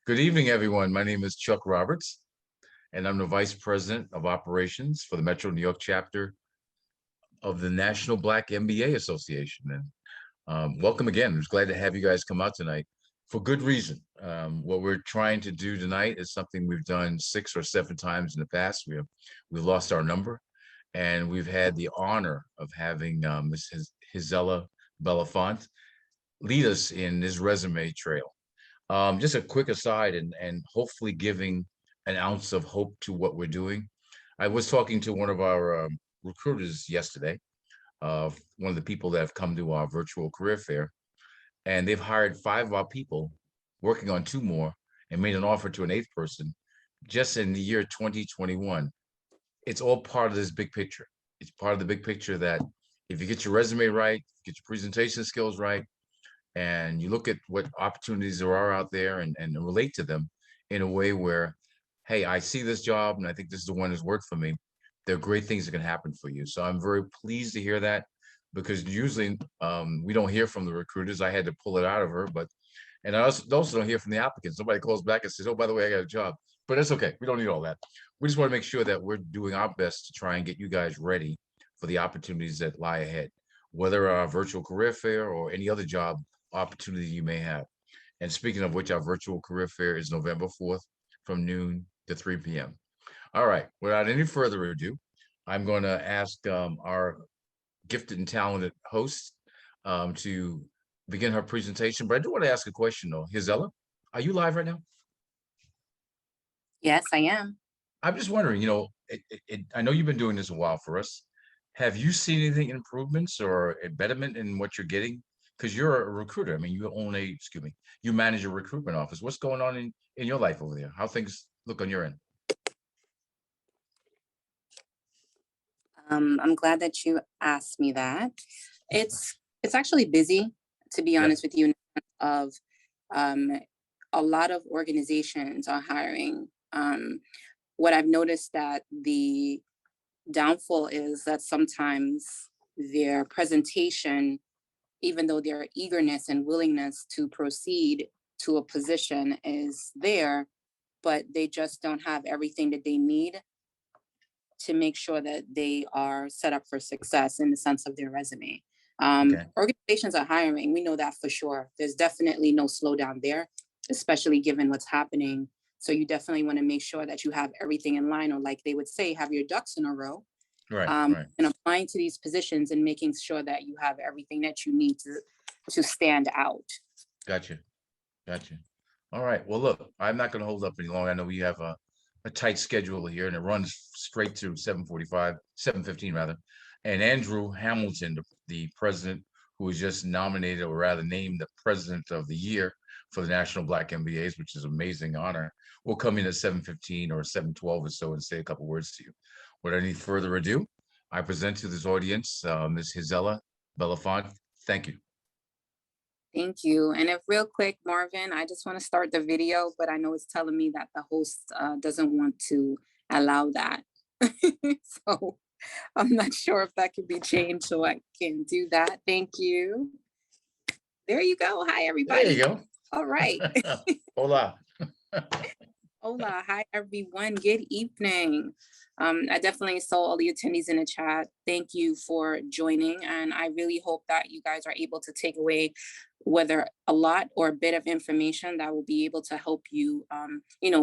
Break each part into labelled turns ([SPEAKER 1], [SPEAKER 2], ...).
[SPEAKER 1] Good evening, everyone. My name is Chuck Roberts, and I'm the Vice President of Operations for the Metro New York chapter of the National Black MBA Association. And welcome again. I'm just glad to have you guys come out tonight for good reason. What we're trying to do tonight is something we've done 6 or 7 times in the past. We've lost our number, and we've had the honor of having Ms. Gisela Belinfante lead us in this resume trail. Just a quick aside and hopefully giving an ounce of hope to what we're doing. I was talking to one of our recruiters yesterday, one of the people that have come to our virtual career fair, and they've hired 5 of our people, working on 2 more, and made an offer to an 8th person just in the year 2021. It's all part of this big picture. It's part of the big picture that if you get your resume right, get your presentation skills right, and you look at what opportunities there are out there and relate to them in a way where, hey, I see this job and I think this is the one that's worked for me. There are great things that can happen for you. So I'm very pleased to hear that, because usually we don't hear from the recruiters. I had to pull it out of her, and I also don't hear from the applicants. Somebody calls back and says, oh, by the way, I got a job. But that's okay. We don't need all that. We just want to make sure that we're doing our best to try and get you guys ready for the opportunities that lie ahead, whether our virtual career fair or any other job opportunity you may have. And speaking of which, our virtual career fair is November 4th from noon to 3 p.m. All right, without any further ado, I'm going to ask our gifted and talented host to begin her presentation. But I do want to ask a question though. Gisela, are you live right now?
[SPEAKER 2] Yes, I am.
[SPEAKER 1] I'm just wondering, I know you've been doing this a while for us. Have you seen anything improvements or a betterment in what you're getting? Because you're a recruiter. I mean, you manage a recruitment office. What's going on in your life over there? How things look on your end?
[SPEAKER 2] I'm glad that you asked me that. It's actually busy, to be honest with you, of a lot of organizations are hiring. What I've noticed that the downfall is that sometimes their presentation, even though their eagerness and willingness to proceed to a position is there, but they just don't have everything that they need to make sure that they are set up for success in the sense of their resume. Organizations are hiring. We know that for sure. There's definitely no slowdown there, especially given what's happening. So you definitely want to make sure that you have everything in line, or like they would say, have your ducks in a row.
[SPEAKER 1] Right.
[SPEAKER 2] And applying to these positions and making sure that you have everything that you need to stand out.
[SPEAKER 1] Gotcha. All right. Well, look, I'm not going to hold up any longer. I know we have a tight schedule here, and it runs straight to 7:15 rather. And Andrew Hamilton, the president, who was just nominated, or rather named the president of the year for the National Black MBAs, which is an amazing honor, will come in at 7:15 or 7:12 or so and say a couple words to you. Without any further ado, I present to this audience Ms. Gisela Belinfante. Thank you.
[SPEAKER 2] Thank you. And if real quick, Marvin, I just want to start the video, but I know it's telling me that the host doesn't want to allow that. So I'm not sure if that can be changed, so I can do that. Thank you. There you go. Hi, everybody.
[SPEAKER 1] There you go.
[SPEAKER 2] All right.
[SPEAKER 1] Hola.
[SPEAKER 2] Hola. Hi, everyone. Good evening. I definitely saw all the attendees in the chat. Thank you for joining. And I really hope that you guys are able to take away whether a lot or a bit of information that will be able to help you,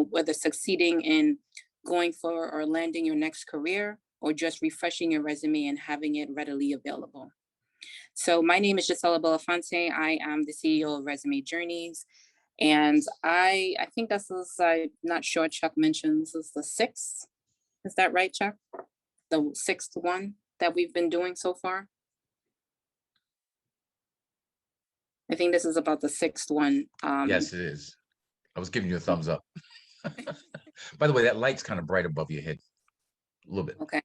[SPEAKER 2] whether succeeding in going for or landing your next career, or just refreshing your resume and having it readily available. So my name is Gisela Belinfante. I am the CEO of Resume Journeys. And I think this is, I'm not sure Chuck mentioned, this is the 6th. Is that right, Chuck? The 6th one that we've been doing so far? I think this is about the 6th one.
[SPEAKER 1] Yes, it is. I was giving you a thumbs up. By the way, that light's kind of bright above your head. A little bit.
[SPEAKER 2] Okay.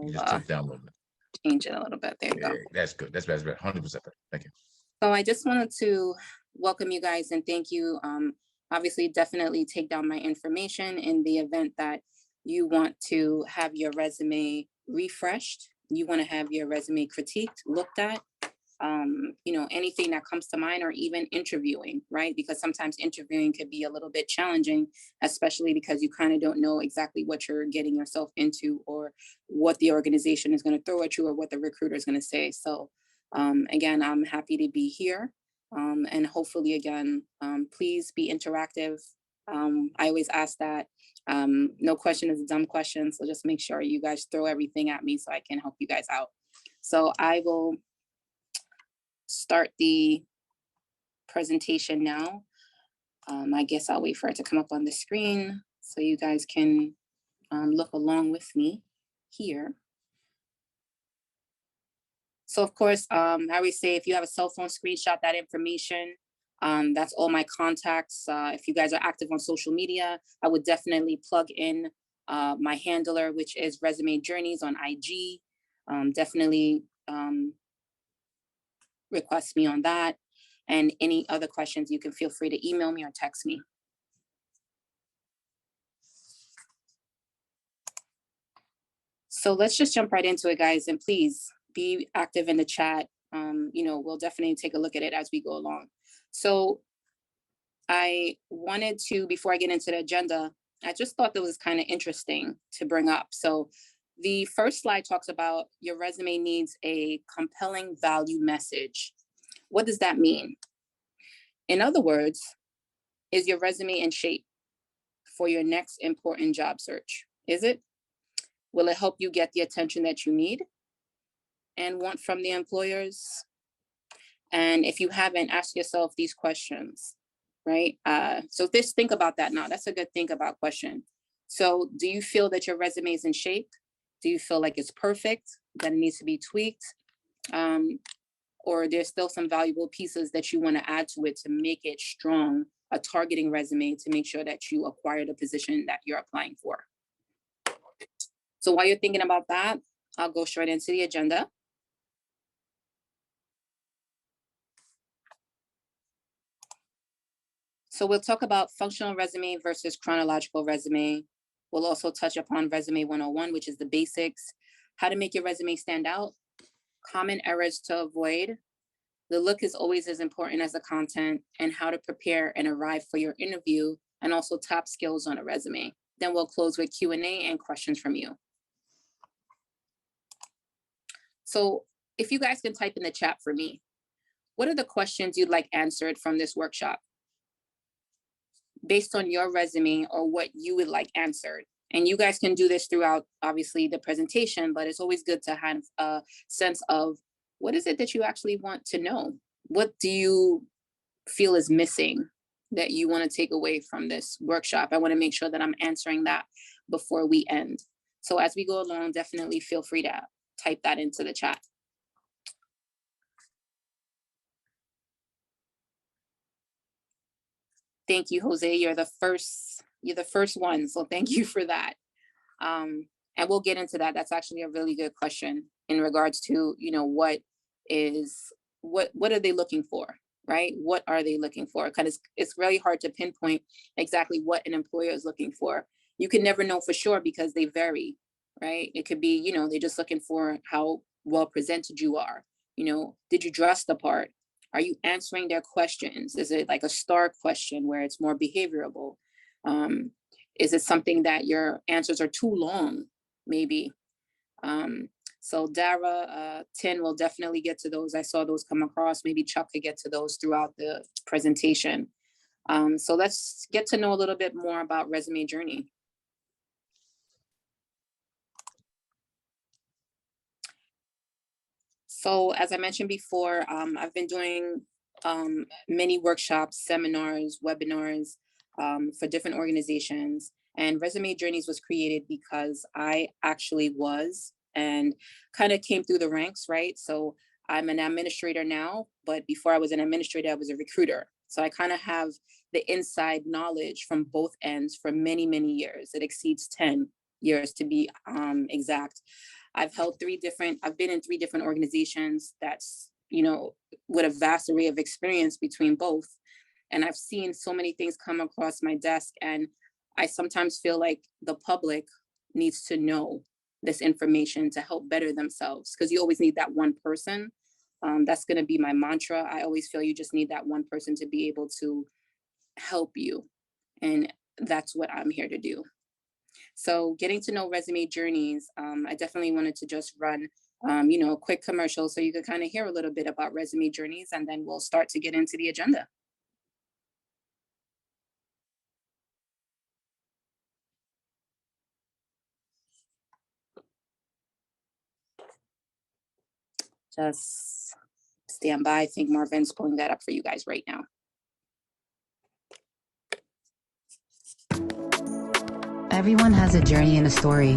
[SPEAKER 1] You just tilt down a little bit.
[SPEAKER 2] Change it a little bit. There you go.
[SPEAKER 1] That's good. That's better. 100% better. Thank you.
[SPEAKER 2] So I just wanted to welcome you guys and thank you. Obviously, definitely take down my information in the event that you want to have your resume refreshed. You want to have your resume critiqued, looked at. anything that comes to mind, or even interviewing, right? Because sometimes interviewing could be a little bit challenging, especially because you kind of don't know exactly what you're getting yourself into, or what the organization is going to throw at you, or what the recruiter is going to say. So again, I'm happy to be here. And hopefully, again, please be interactive. I always ask that. No question is a dumb question. So just make sure you guys throw everything at me so I can help you guys out. So I will start the presentation now. I guess I'll wait for it to come up on the screen so you guys can look along with me here. So of course, I always say, if you have a cell phone, screenshot that information. That's all my contacts. If you guys are active on social media, I would definitely plug in my handler, which is Resume Journeys on IG. Definitely request me on that. And any other questions, you can feel free to email me or text me. So let's just jump right into it, guys. And please be active in the chat. We'll definitely take a look at it as we go along. So I wanted to, before I get into the agenda, I just thought that was kind of interesting to bring up. So the first slide talks about your resume needs a compelling value message. What does that mean? In other words, is your resume in shape for your next important job search? Is it? Will it help you get the attention that you need and want from the employers? And if you haven't, ask yourself these questions, right? So just think about that now. That's a good think about question. So do you feel that your resume is in shape? Do you feel like it's perfect, that it needs to be tweaked? Or there's still some valuable pieces that you want to add to it to make it strong, a targeting resume to make sure that you acquire the position that you're applying for. So while you're thinking about that, I'll go straight into the agenda. So we'll talk about functional resume versus chronological resume. We'll also touch upon resume 101, which is the basics, how to make your resume stand out, common errors to avoid, the look is always as important as the content, and how to prepare and arrive for your interview, and also top skills on a resume. Then we'll close with Q&A and questions from you. So if you guys can type in the chat for me, what are the questions you'd like answered from this workshop based on your resume, or what you would like answered? And you guys can do this throughout, obviously, the presentation, but it's always good to have a sense of what is it that you actually want to know? What do you feel is missing that you want to take away from this workshop? I want to make sure that I'm answering that before we end. So as we go along, definitely feel free to type that into the chat. Thank you, Jose. You're the first one. So thank you for that. And we'll get into that. That's actually a really good question in regards to, what are they looking for, right? What are they looking for? Because it's really hard to pinpoint exactly what an employer is looking for. You can never know for sure because they vary, right? It could be, they're just looking for how well presented you are. Did you dress the part? Are you answering their questions? Is it like a STAR question where it's more behavioral? Is it something that your answers are too long, maybe? So Dara, Tin will definitely get to those. I saw those come across. Maybe Chuck could get to those throughout the presentation. So let's get to know a little bit more about Resume Journey. So as I mentioned before, I've been doing many workshops, seminars, webinars for different organizations. And Resume Journeys was created because I actually was and kind of came through the ranks, right? So I'm an administrator now, but before I was an administrator, I was a recruiter. So I kind of have the inside knowledge from both ends for many, many years. It exceeds 10 years to be exact. I've been in 3 different organizations that's, with a vast array of experience between both. And I've seen so many things come across my desk. And I sometimes feel like the public needs to know this information to help better themselves, because you always need that one person That's going to be my mantra. I always feel you just need that one person to be able to help you. And that's what I'm here to do. So getting to know resume journeys, I definitely wanted to just run, a quick commercial so you could kind of hear a little bit about resume journeys, and then we'll start to get into the agenda. Just stand by. I think Marvin's pulling that up for you guys right now.
[SPEAKER 3] Everyone has a journey and a story.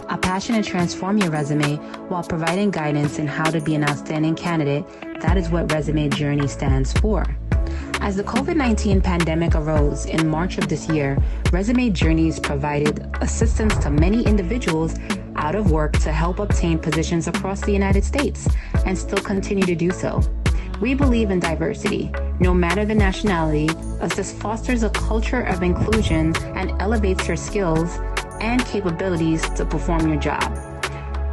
[SPEAKER 3] A passion to transform your resume while providing guidance in how to be an outstanding candidate, that is what Resume Journey stands for. As the COVID-19 pandemic arose in March of this year, Resume Journeys provided assistance to many individuals out of work to help obtain positions across the United States and still continue to do so. We believe in diversity, no matter the nationality, as this fosters a culture of inclusion and elevates your skills and capabilities to perform your job.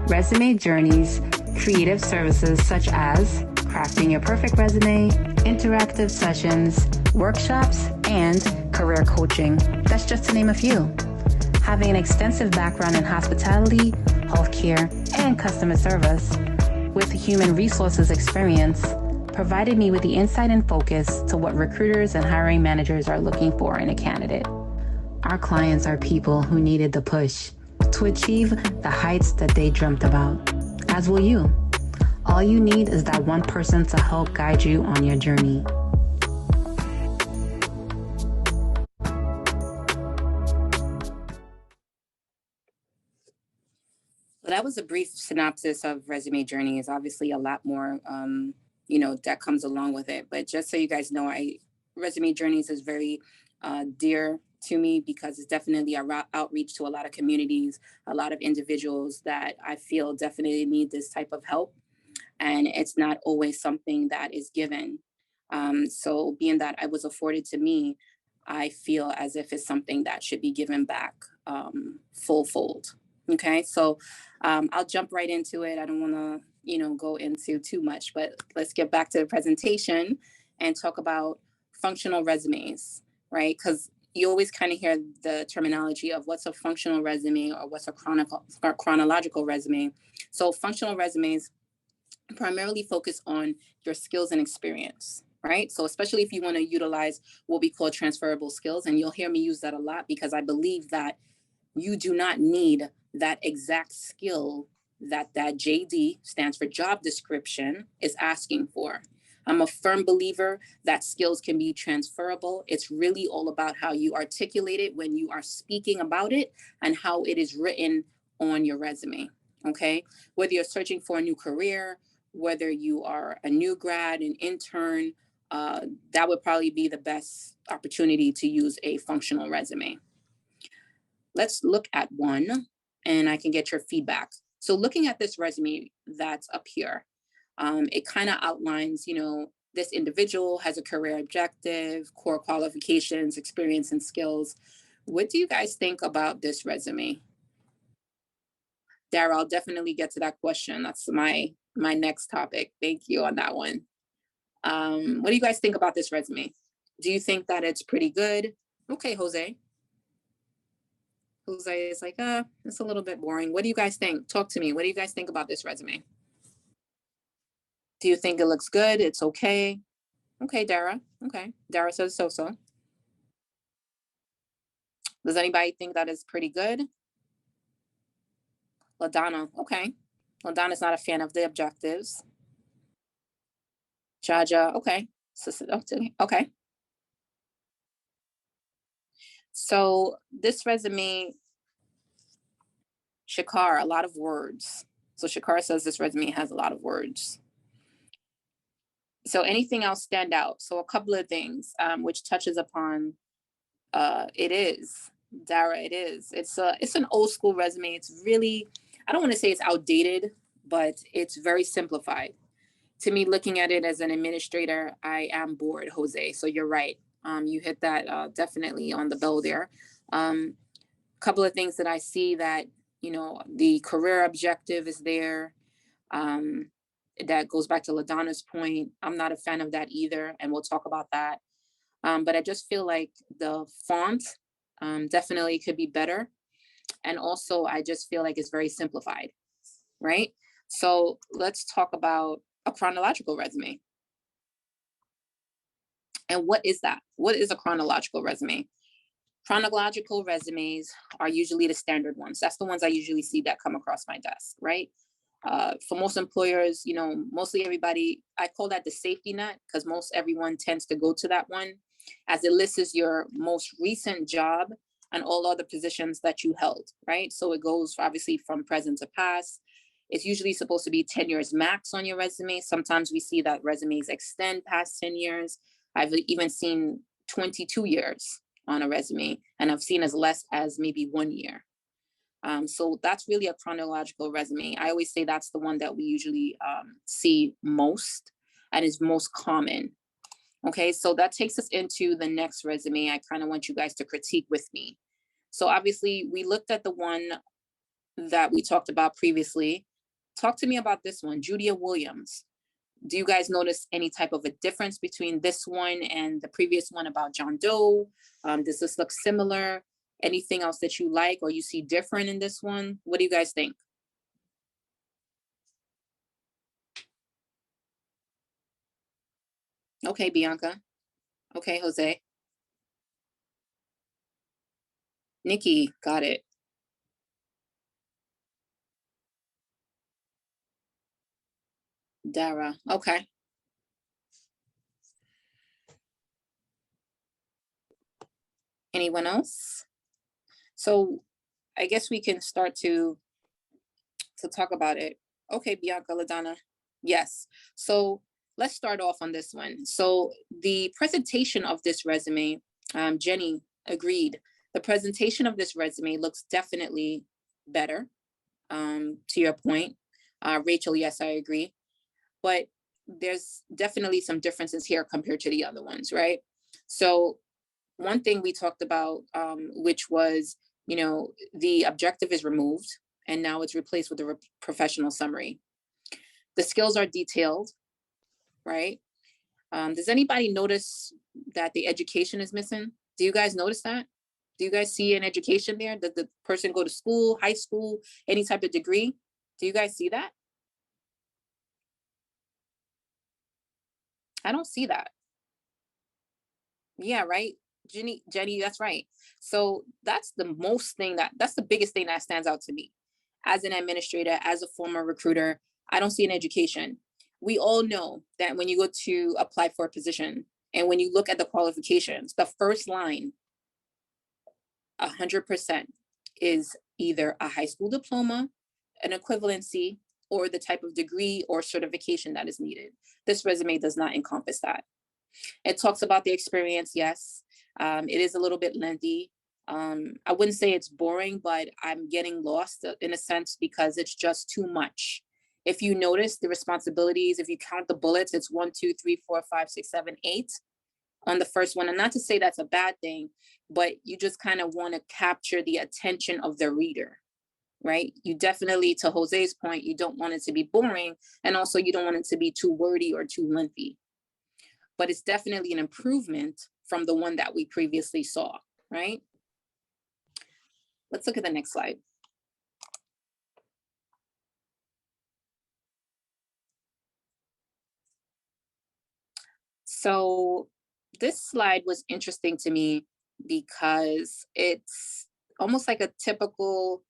[SPEAKER 3] Resume Journeys, creative services such as crafting your perfect resume, interactive sessions, workshops, and career coaching. That's just to name a few. Having an extensive background in hospitality, healthcare, and customer service, with human resources experience, provided me with the insight and focus to what recruiters and hiring managers are looking for in a candidate. Our clients are people who needed the push to achieve the heights that they dreamt about, as will you. All you need is that one person to help guide you on your journey.
[SPEAKER 2] So that was a brief synopsis of Resume Journeys. Obviously, a lot more, that comes along with it. But just so you guys know, Resume Journeys is very dear to me because it's definitely a outreach to a lot of communities, a lot of individuals that I feel definitely need this type of help. And it's not always something that is given. So being that it was afforded to me, I feel as if it's something that should be given back full fold. Okay, so I'll jump right into it. I don't want to, go into too much, but let's get back to the presentation and talk about functional resumes, right? Because you always kind of hear the terminology of what's a functional resume or what's a chronological resume. So functional resumes primarily focus on your skills and experience, right? So especially if you want to utilize what we call transferable skills, and you'll hear me use that a lot because I believe that you do not need that exact skill that JD stands for job description is asking for. I'm a firm believer that skills can be transferable. It's really all about how you articulate it when you are speaking about it and how it is written on your resume. Okay. Whether you're searching for a new career, whether you are a new grad, an intern, that would probably be the best opportunity to use a functional resume. Let's look at one and I can get your feedback. So looking at this resume that's up here, it kind of outlines, this individual has a career objective, core qualifications, experience, and skills. What do you guys think about this resume? Dara, I'll definitely get to that question. That's my next topic. Thank you on that one. What do you guys think about this resume? Do you think that it's pretty good? Okay, Jose. Jose is like, it's a little bit boring. What do you guys think? Talk to me. What do you guys think about this resume? Do you think it looks good? It's okay. Okay, Dara. Okay. Dara says so. Does anybody think that is pretty good? LaDonna. Okay. LaDonna's not a fan of the objectives. Jaja. Okay. Okay. So this resume, Shakar, a lot of words. So Shakar says this resume has a lot of words. So anything else stand out? So a couple of things, which touches upon, it is, Dara, it is. It's an old school resume. It's really, I don't want to say it's outdated, but it's very simplified. To me, looking at it as an administrator, I am bored, Jose. So you're right. You hit that definitely on the bell there. Couple of things that I see that, the career objective is there. That goes back to LaDonna's point. I'm not a fan of that either, and we'll talk about that. But I just feel like the font definitely could be better. And also, I just feel like it's very simplified, right? So let's talk about a chronological resume. And what is that? What is a chronological resume? Chronological resumes are usually the standard ones. That's the ones I usually see that come across my desk, right? For most employers, you know, mostly everybody, I call that the safety net because most everyone tends to go to that one as it lists your most recent job and all other positions that you held, right? So it goes obviously from present to past. It's usually supposed to be 10 years max on your resume. Sometimes we see that resumes extend past 10 years. I've even seen 22 years on a resume, and I've seen as less as maybe 1 year. So that's really a chronological resume. I always say that's the one that we usually see most and is most common. Okay, so that takes us into the next resume. I kind of want you guys to critique with me. So obviously we looked at the one that we talked about previously. Talk to me about this one, Judia Williams. Do you guys notice any type of a difference between this one and the previous one about John Doe? Does this look similar? Anything else that you like or you see different in this one? What do you guys think? Okay, Bianca. Okay, Jose. Nikki, got it. Dara, okay. Anyone else? So I guess we can start to talk about it. Okay, Bianca, LaDonna. Yes. So let's start off on this one. So the presentation of this resume, Jenny agreed. The presentation of this resume looks definitely better, to your point. Rachel, yes, I agree. But there's definitely some differences here compared to the other ones, right? So one thing we talked about, which was, you know, the objective is removed and now it's replaced with a professional summary. The skills are detailed, right? Does anybody notice that the education is missing? Do you guys notice that? Do you guys see an education there? Did the person go to school, high school, any type of degree? Do you guys see that? I don't see that. Yeah, right. Jenny, that's right. So that's that's the biggest thing that stands out to me. As an administrator, as a former recruiter, I don't see an education. We all know that when you go to apply for a position and when you look at the qualifications, the first line, 100% is either a high school diploma, an equivalency, or the type of degree or certification that is needed. This resume does not encompass that. It talks about the experience, yes. It is a little bit lengthy. I wouldn't say it's boring, but I'm getting lost in a sense because it's just too much. If you notice the responsibilities, if you count the bullets, it's 1, 2, 3, 4, 5, 6, 7, 8 on the first one. And not to say that's a bad thing, but you just kind of want to capture the attention of the reader, right? You definitely, to Jose's point, you don't want it to be boring. And also you don't want it to be too wordy or too lengthy. But it's definitely an improvement from the one that we previously saw, right? Let's look at the next slide. So this slide was interesting to me because it's almost like a typical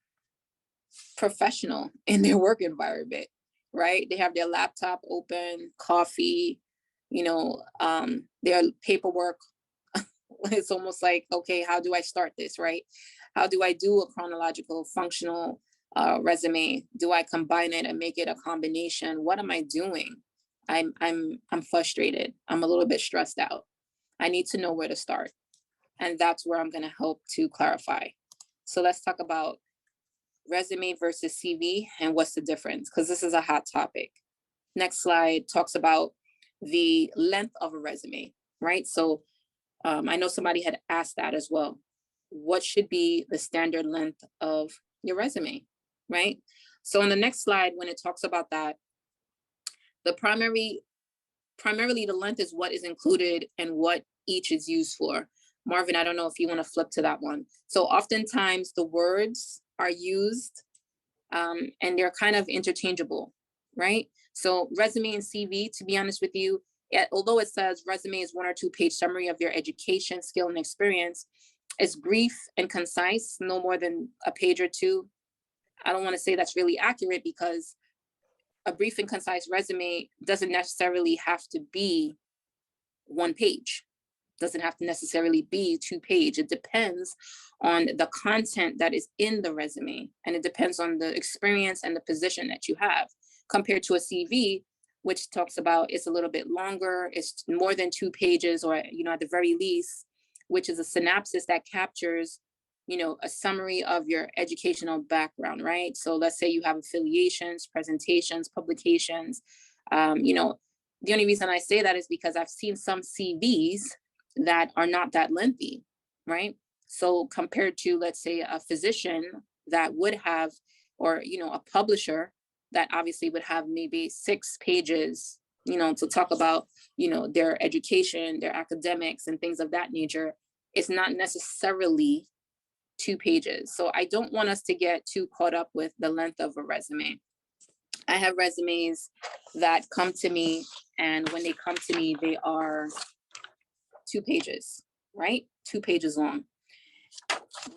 [SPEAKER 2] professional in their work environment, right? They have their laptop open, coffee, you know, their paperwork. It's almost like, okay, how do I start this, right? How do I do a chronological functional resume? Do I combine it and make it a combination? What am I doing? I'm frustrated. I'm a little bit stressed out. I need to know where to start. And that's where I'm going to help to clarify. So let's talk about resume versus CV and what's the difference, because this is a hot topic. Next slide talks about the length of a resume, right? So I know somebody had asked that as well. What should be the standard length of your resume, right? So on the next slide, when it talks about that, The primarily the length is what is included and what each is used for. Marvin, I don't know if you want to flip to that one. So oftentimes the words are used and they're kind of interchangeable, right? So resume and CV, to be honest with you, although it says resume is 1 or 2 page summary of your education, skill, and experience, it's brief and concise, no more than a page or 2. I don't want to say that's really accurate because a brief and concise resume doesn't necessarily have to be 1 page. Doesn't have to necessarily be 2 page. It depends on the content that is in the resume, and it depends on the experience and the position that you have, compared to a CV, which talks about it's a little bit longer, it's more than 2 pages, or at the very least, which is a synopsis that captures a summary of your educational background, right? So let's say you have affiliations, presentations, publications. The only reason I say that is because I've seen some CVs that are not that lengthy, right? So compared to, let's say, a physician that would have, or a publisher that obviously would have maybe 6 pages, to talk about, their education, their academics, and things of that nature, it's not necessarily 2 pages. So I don't want us to get too caught up with the length of a resume. I have resumes that come to me, and when they come to me, they are 2 pages, right? 2 pages long.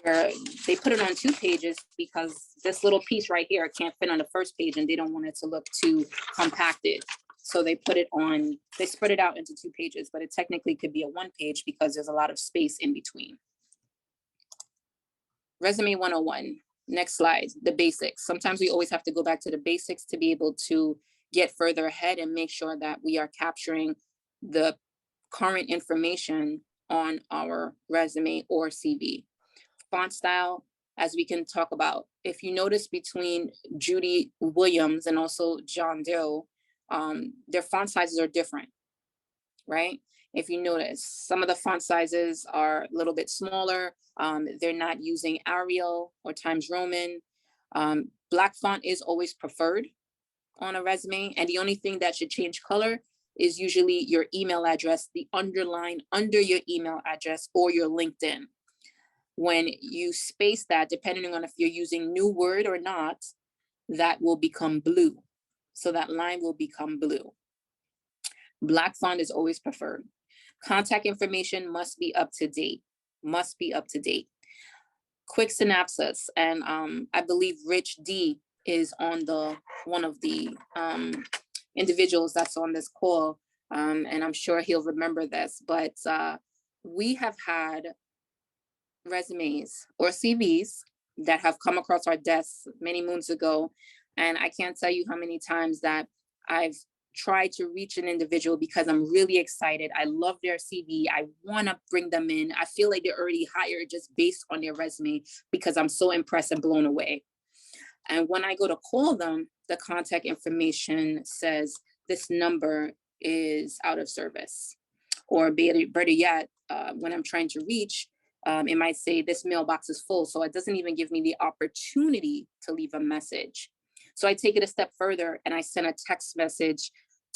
[SPEAKER 2] Where they put it on 2 pages because this little piece right here can't fit on the first page, and they don't want it to look too compacted. So they spread it out into 2 pages, but it technically could be a 1 page because there's a lot of space in between. Resume 101. Next slide, the basics. Sometimes we always have to go back to the basics to be able to get further ahead and make sure that we are capturing the current information on our resume or CV. Font style, as we can talk about. If you notice between Judy Williams and also John Doe, their font sizes are different, right? If you notice, some of the font sizes are a little bit smaller. They're not using Arial or Times Roman. Black font is always preferred on a resume. And the only thing that should change color is usually your email address, the underline under your email address or your LinkedIn. When you space that, depending on if you're using New Word or not, that will become blue. So that line will become blue. Black font is always preferred. Contact information must be up to date. Quick synopsis, and I believe Rich D is on one of the individuals that's on this call, and I'm sure he'll remember this, but we have had resumes or CVs that have come across our desks many moons ago, and I can't tell you how many times that I've tried to reach an individual because I'm really excited. I love their CV. I want to bring them in. I feel like they're already hired just based on their resume because I'm so impressed and blown away. And when I go to call them, the contact information says this number is out of service. Or better yet, when I'm trying to reach, it might say this mailbox is full. So it doesn't even give me the opportunity to leave a message. So I take it a step further and I send a text message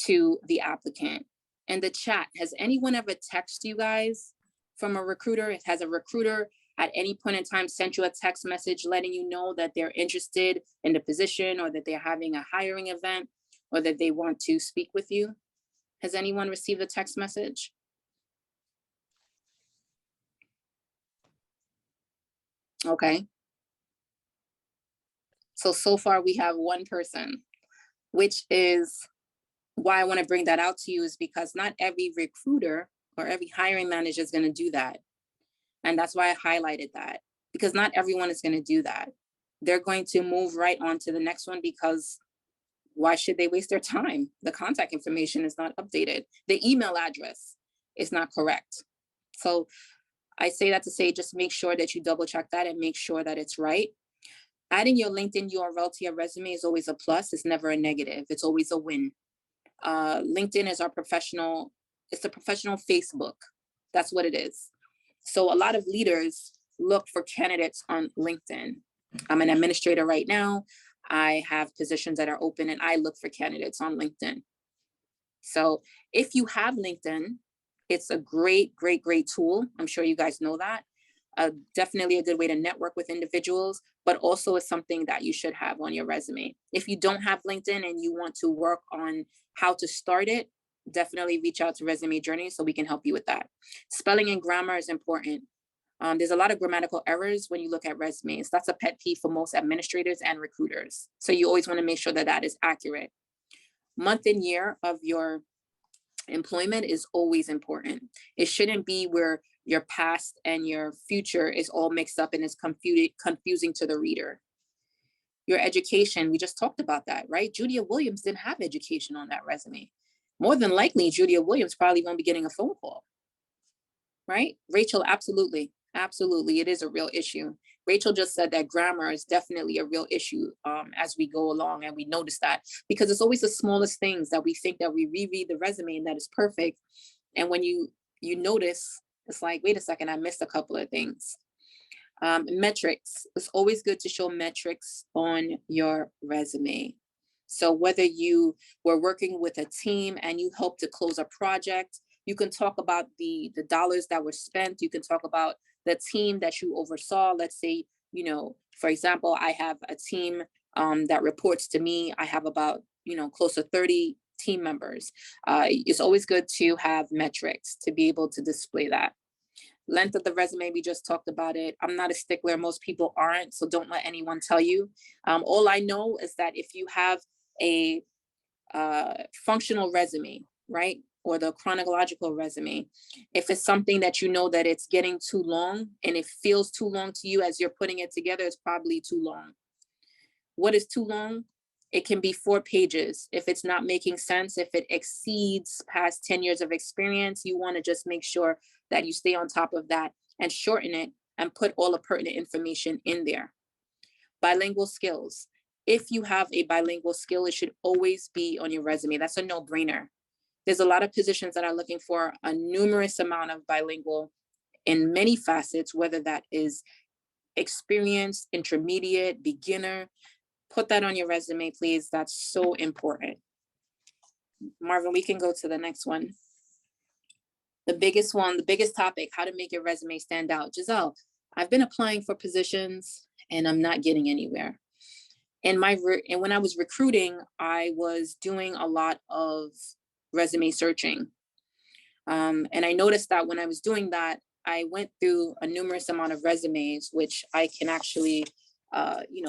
[SPEAKER 2] to the applicant. In the chat, has anyone ever texted you guys from a recruiter? Has a recruiter at any point in time sent you a text message letting you know that they're interested in the position, or that they're having a hiring event, or that they want to speak with you? Has anyone received a text message? Okay. So far we have 1 person, which is why I want to bring that out to you, is because not every recruiter or every hiring manager is going to do that. And that's why I highlighted that, because not everyone is going to do that. They're going to move right on to the next one because why should they waste their time? The contact information is not updated. The email address is not correct. So I say that to say, just make sure that you double check that and make sure that it's right. Adding your LinkedIn URL to your resume is always a plus. It's never a negative. It's always a win. LinkedIn is it's the professional Facebook. That's what it is. So a lot of leaders look for candidates on LinkedIn. I'm an administrator right now. I have positions that are open and I look for candidates on LinkedIn. So if you have LinkedIn, it's a great, great, great tool. I'm sure you guys know that. Definitely a good way to network with individuals, but also is something that you should have on your resume. If you don't have LinkedIn and you want to work on how to start it, definitely reach out to Resume Journey so we can help you with that. Spelling and grammar is important. There's a lot of grammatical errors when you look at resumes. That's a pet peeve for most administrators and recruiters. So you always want to make sure that that is accurate. Month and year of your employment is always important. It shouldn't be where your past and your future is all mixed up and is confusing to the reader. Your education, we just talked about that, right? Julia Williams didn't have education on that resume. More than likely, Julia Williams probably won't be getting a phone call, right? Rachel, absolutely. Absolutely, it is a real issue. Rachel just said that grammar is definitely a real issue as we go along, and we notice that because it's always the smallest things that we think that we reread the resume and that is perfect, and when you notice, it's like, wait a second, I missed a couple of things. Metrics, it's always good to show metrics on your resume. So whether you were working with a team and you helped to close a project, you can talk about the dollars that were spent. You can talk about the team that you oversaw. Let's say, for example, I have a team that reports to me. I have about, close to 30 team members. It's always good to have metrics to be able to display that. Length of the resume, we just talked about it. I'm not a stickler. Most people aren't, so don't let anyone tell you. All I know is that if you have a functional resume, right? Or the chronological resume, if it's something that you know that it's getting too long and it feels too long to you as you're putting it together, it's probably too long. What is too long? It can be 4 pages. If it's not making sense, if it exceeds past 10 years of experience, you want to just make sure that you stay on top of that and shorten it and put all the pertinent information in there. Bilingual skills. If you have a bilingual skill, it should always be on your resume. That's a no-brainer. There's a lot of positions that are looking for a numerous amount of bilingual in many facets, whether that is experienced, intermediate, beginner. Put that on your resume, please. That's so important. Marvin, we can go to the next one. The biggest one, the biggest topic, how to make your resume stand out. Giselle, I've been applying for positions and I'm not getting anywhere. And when I was recruiting, I was doing a lot of resume searching. And I noticed that when I was doing that, I went through a numerous amount of resumes, which I can actually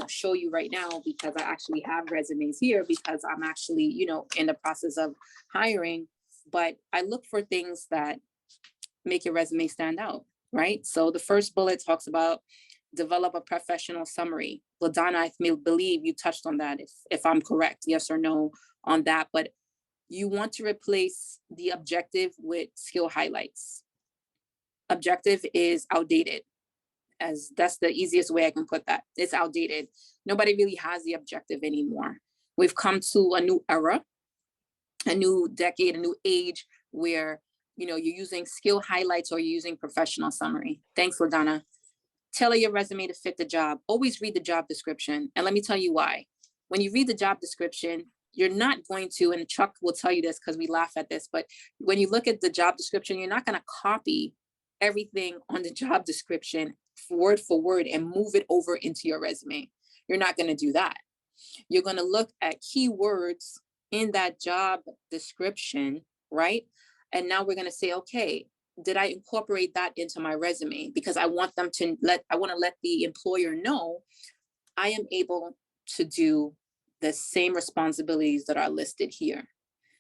[SPEAKER 2] show you right now because I actually have resumes here because I'm actually, in the process of hiring. But I look for things that make your resume stand out, right? So the first bullet talks about develop a professional summary. Well, Donna, I believe you touched on that, if I'm correct, yes or no on that. But you want to replace the objective with skill highlights. Objective is outdated, as that's the easiest way I can put that. It's outdated. Nobody really has the objective anymore. We've come to a new era, a new decade, a new age where, you're using skill highlights or you're using professional summary. Thanks, LaDonna. Tailor your resume to fit the job. Always read the job description. And let me tell you why. When you read the job description, you're not going to, and Chuck will tell you this because we laugh at this, but when you look at the job description, you're not going to copy everything on the job description word for word and move it over into your resume. You're not going to do that. You're going to look at keywords in that job description, right? And now we're going to say, okay, did I incorporate that into my resume? Because I want to let the employer know I am able to do the same responsibilities that are listed here.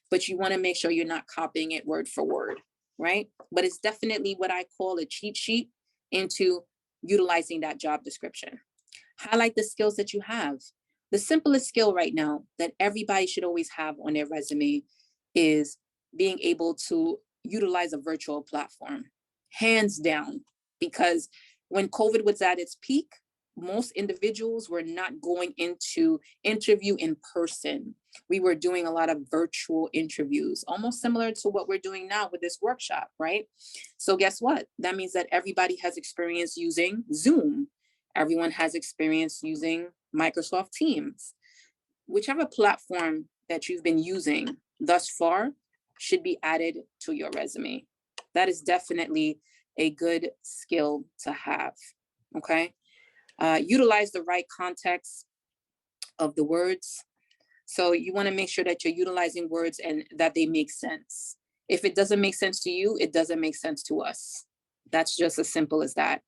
[SPEAKER 2] But you want to make sure you're not copying it word for word, right? But it's definitely what I call a cheat sheet into utilizing that job description. Highlight the skills that you have. The simplest skill right now that everybody should always have on their resume is being able to utilize a virtual platform, hands down, because when COVID was at its peak, most individuals were not going into interview in person. We were doing a lot of virtual interviews, almost similar to what we're doing now with this workshop, right? So guess what? That means that everybody has experience using Zoom. Everyone has experience using Microsoft Teams. Whichever platform that you've been using thus far, should be added to your resume. That is definitely a good skill to have, okay? Utilize the right context of the words. So you wanna make sure that you're utilizing words and that they make sense. If it doesn't make sense to you, it doesn't make sense to us. That's just as simple as that.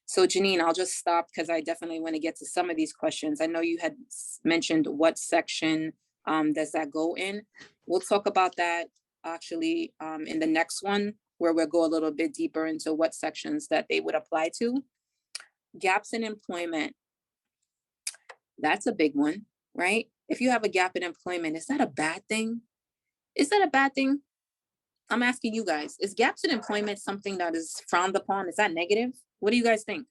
[SPEAKER 2] So Janine, I'll just stop because I definitely want to get to some of these questions. I know you had mentioned what section does that go in. We'll talk about that actually in the next one, where we'll go a little bit deeper into what sections that they would apply to. Gaps in employment. That's a big one, right? If you have a gap in employment, is that a bad thing? Is that a bad thing? I'm asking you guys, is gaps in employment something that is frowned upon? Is that negative? What do you guys think?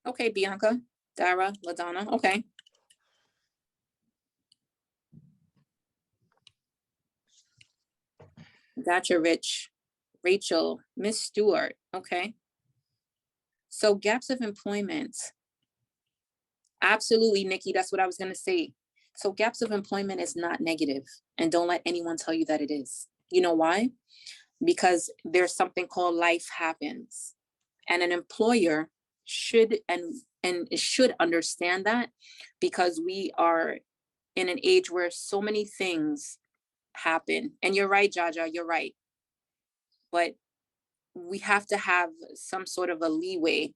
[SPEAKER 2] Okay, Bianca, Dara, LaDonna, okay. Gotcha, Rich, Rachel, Miss Stewart, okay. So gaps of employment. Absolutely, Nikki, that's what I was gonna say. So gaps of employment is not negative, and don't let anyone tell you that it is. You know why? Because there's something called life happens, and an employer should and should understand that, because we are in an age where so many things happen. And you're right, Jaja, you're right. But we have to have some sort of a leeway.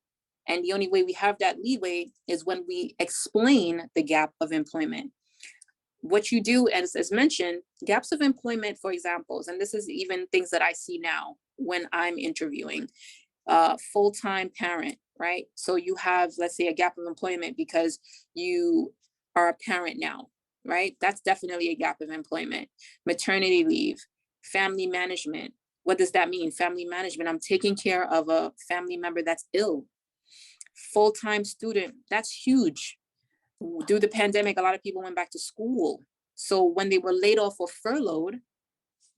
[SPEAKER 2] And the only way we have that leeway is when we explain the gap of employment. What you do, as mentioned, gaps of employment, for examples, and this is even things that I see now when I'm interviewing, full-time parent, right? So you have, let's say, a gap of employment because you are a parent now, right? That's definitely a gap of employment. Maternity leave, family management. What does that mean? Family management, I'm taking care of a family member that's ill. Full-time student, that's huge. Due to the pandemic, a lot of people went back to school. So when they were laid off or furloughed,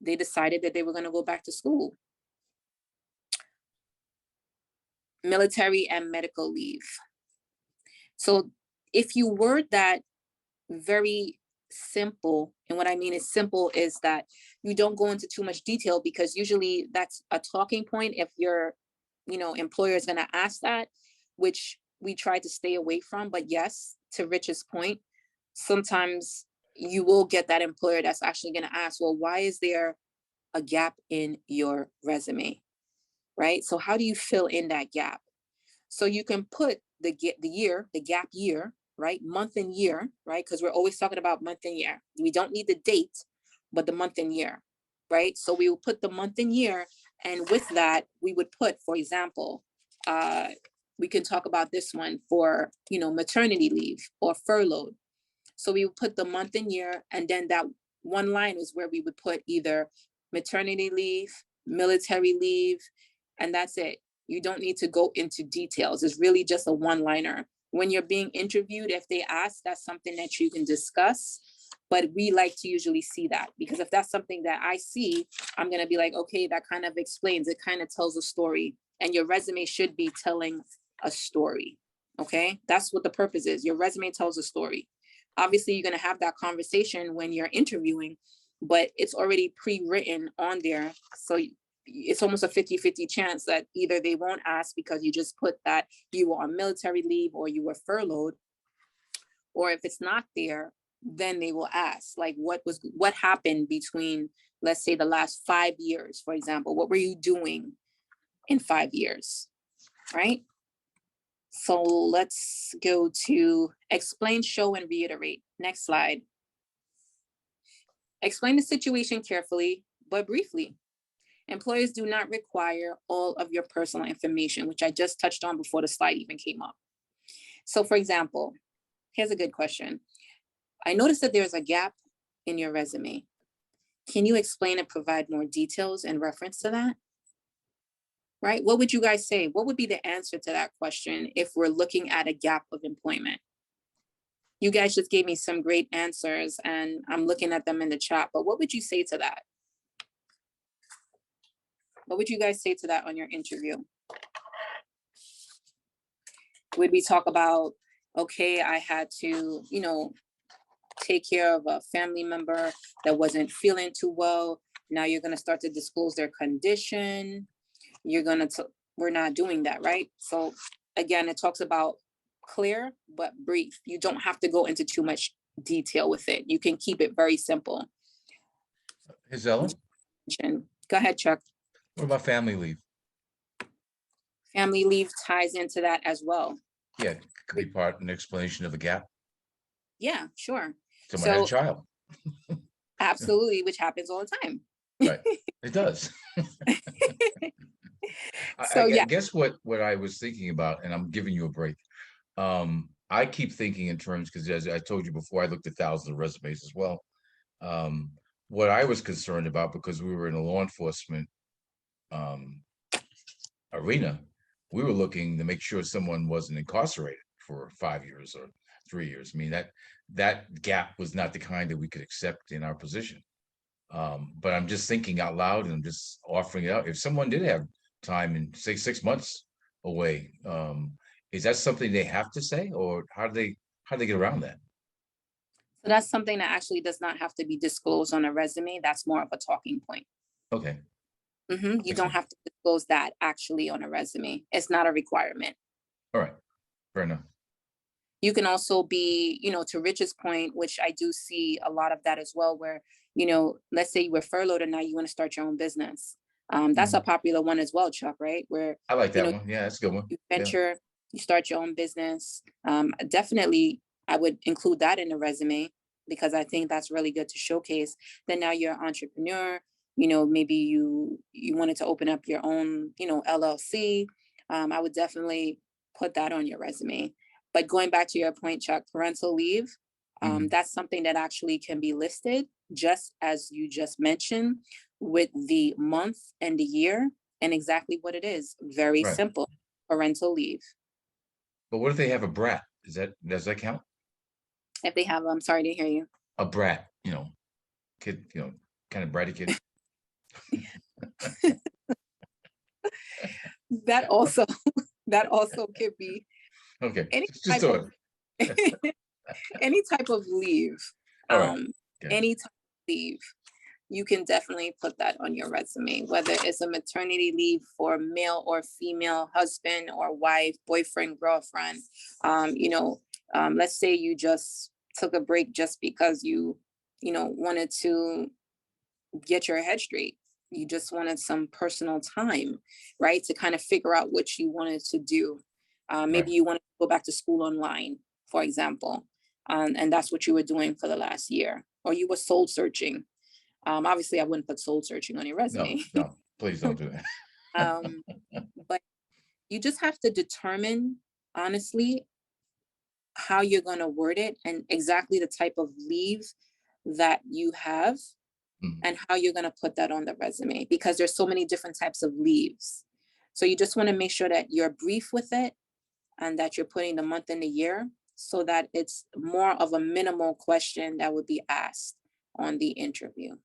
[SPEAKER 2] they decided that they were going to go back to school. Military and medical leave. So if you word that very simple, and what I mean is simple is that you don't go into too much detail, because usually that's a talking point if your employer is going to ask that, which we try to stay away from. But yes, to Rich's point, sometimes you will get that employer that's actually going to ask, well, why is there a gap in your resume, right? So how do you fill in that gap? So you can put the gap year, right? Month and year, right? Because we're always talking about month and year. We don't need the date, but the month and year, right? So we will put the month and year, and with that, we would put, for example, we can talk about this one for, maternity leave or furloughed. So we would put the month and year, and then that one line is where we would put either maternity leave, military leave, and that's it. You don't need to go into details. It's really just a one-liner. When you're being interviewed, if they ask, that's something that you can discuss. But we like to usually see that, because if that's something that I see, I'm going to be like, okay, that kind of explains, it kind of tells a story. And your resume should be telling a story. Okay, that's what the purpose is. Your resume tells a story. Obviously, you're going to have that conversation when you're interviewing, but it's already pre-written on there. So it's almost a 50-50 chance that either they won't ask because you just put that you were on military leave or you were furloughed, or if it's not there, then they will ask, like, what happened between, let's say, the last 5 years, for example. What were you doing in 5 years, right? So let's go to explain, show, and reiterate. Next slide. Explain the situation carefully, but briefly. Employers do not require all of your personal information, which I just touched on before the slide even came up. So for example, here's a good question. I noticed that there's a gap in your resume. Can you explain and provide more details in reference to that? Right? What would you guys say? What would be the answer to that question if we're looking at a gap of employment? You guys just gave me some great answers and I'm looking at them in the chat, but what would you say to that? What would you guys say to that on your interview? Would we talk about okay, I had to, take care of a family member that wasn't feeling too well. Now you're going to start to disclose their condition. You're going to, we're not doing that, right? So again, it talks about clear but brief. You don't have to go into too much detail with it. You can keep it very simple.
[SPEAKER 1] Gisela,
[SPEAKER 2] Go ahead, Chuck.
[SPEAKER 1] what about family leave?
[SPEAKER 2] Family leave ties into that as well.
[SPEAKER 1] Yeah, it could be part an explanation of a gap.
[SPEAKER 2] Yeah, sure.
[SPEAKER 1] Someone had a
[SPEAKER 2] So
[SPEAKER 1] child.
[SPEAKER 2] absolutely, which happens all the time.
[SPEAKER 1] Right, it does.
[SPEAKER 2] So
[SPEAKER 1] I
[SPEAKER 2] yeah,
[SPEAKER 1] guess what I was thinking about, and I'm giving you a break. I keep thinking in terms, because as I told you before, I looked at thousands of resumes as well. What I was concerned about, because we were in a law enforcement arena, we were looking to make sure someone wasn't incarcerated for 5 years or 3 years. I mean, that gap was not the kind that we could accept in our position. But I'm just thinking out loud, and I'm just offering it out. If someone did have time in, say, 6 months away, is that something they have to say, or how do they get around that?
[SPEAKER 2] so that's something that actually does not have to be disclosed on a resume. That's more of a talking point.
[SPEAKER 1] Okay,
[SPEAKER 2] You
[SPEAKER 1] makes
[SPEAKER 2] don't
[SPEAKER 1] sense.
[SPEAKER 2] have to disclose that actually on a resume. It's not a requirement.
[SPEAKER 1] All right, fair enough.
[SPEAKER 2] You can also be, to Rich's point, which I do see a lot of that as well, where, let's say you were furloughed and now you want to start your own business. That's a popular one as well, Chuck, right? Where,
[SPEAKER 1] I like that one. Yeah, that's a good one.
[SPEAKER 2] you
[SPEAKER 1] Yeah,
[SPEAKER 2] venture, you start your own business. Definitely, I would include that in the resume because I think that's really good to showcase. Then now you're an entrepreneur. Maybe you wanted to open up your own, LLC. I would definitely put that on your resume. But going back to your point, Chuck, parental leave,
[SPEAKER 1] Mhm.
[SPEAKER 2] that's something that actually can be listed, just as you just mentioned, with the month and the year and exactly what it is. Very
[SPEAKER 1] Right.
[SPEAKER 2] simple, parental leave.
[SPEAKER 1] But what if they have a brat? Does that count?
[SPEAKER 2] If they have, I'm sorry to hear you.
[SPEAKER 1] A brat, kid, kind of bratty kid.
[SPEAKER 2] That also, that also could be
[SPEAKER 1] Okay,
[SPEAKER 2] any
[SPEAKER 1] just
[SPEAKER 2] type
[SPEAKER 1] thought.
[SPEAKER 2] of any type of leave.
[SPEAKER 1] All right. Okay.
[SPEAKER 2] Any type of leave. You can definitely put that on your resume, whether it's a maternity leave for male or female, husband or wife, boyfriend, girlfriend. Let's say you just took a break just because wanted to get your head straight. You just wanted some personal time, right? To kind of figure out what you wanted to do. Maybe
[SPEAKER 1] Right.
[SPEAKER 2] you wanted to go back to school online, for example. And that's what you were doing for the last year, or you were soul searching. Obviously, I wouldn't put soul searching on your
[SPEAKER 1] No,
[SPEAKER 2] resume.
[SPEAKER 1] no, please don't do that.
[SPEAKER 2] um, but you just have to determine, honestly, how you're going to word it and exactly the type of leave that you have
[SPEAKER 1] Mhm.
[SPEAKER 2] and how you're going to put that on the resume because there's so many different types of leaves. So you just want to make sure that you're brief with it and that you're putting the month and the year so that it's more of a minimal question that would be asked on the interview.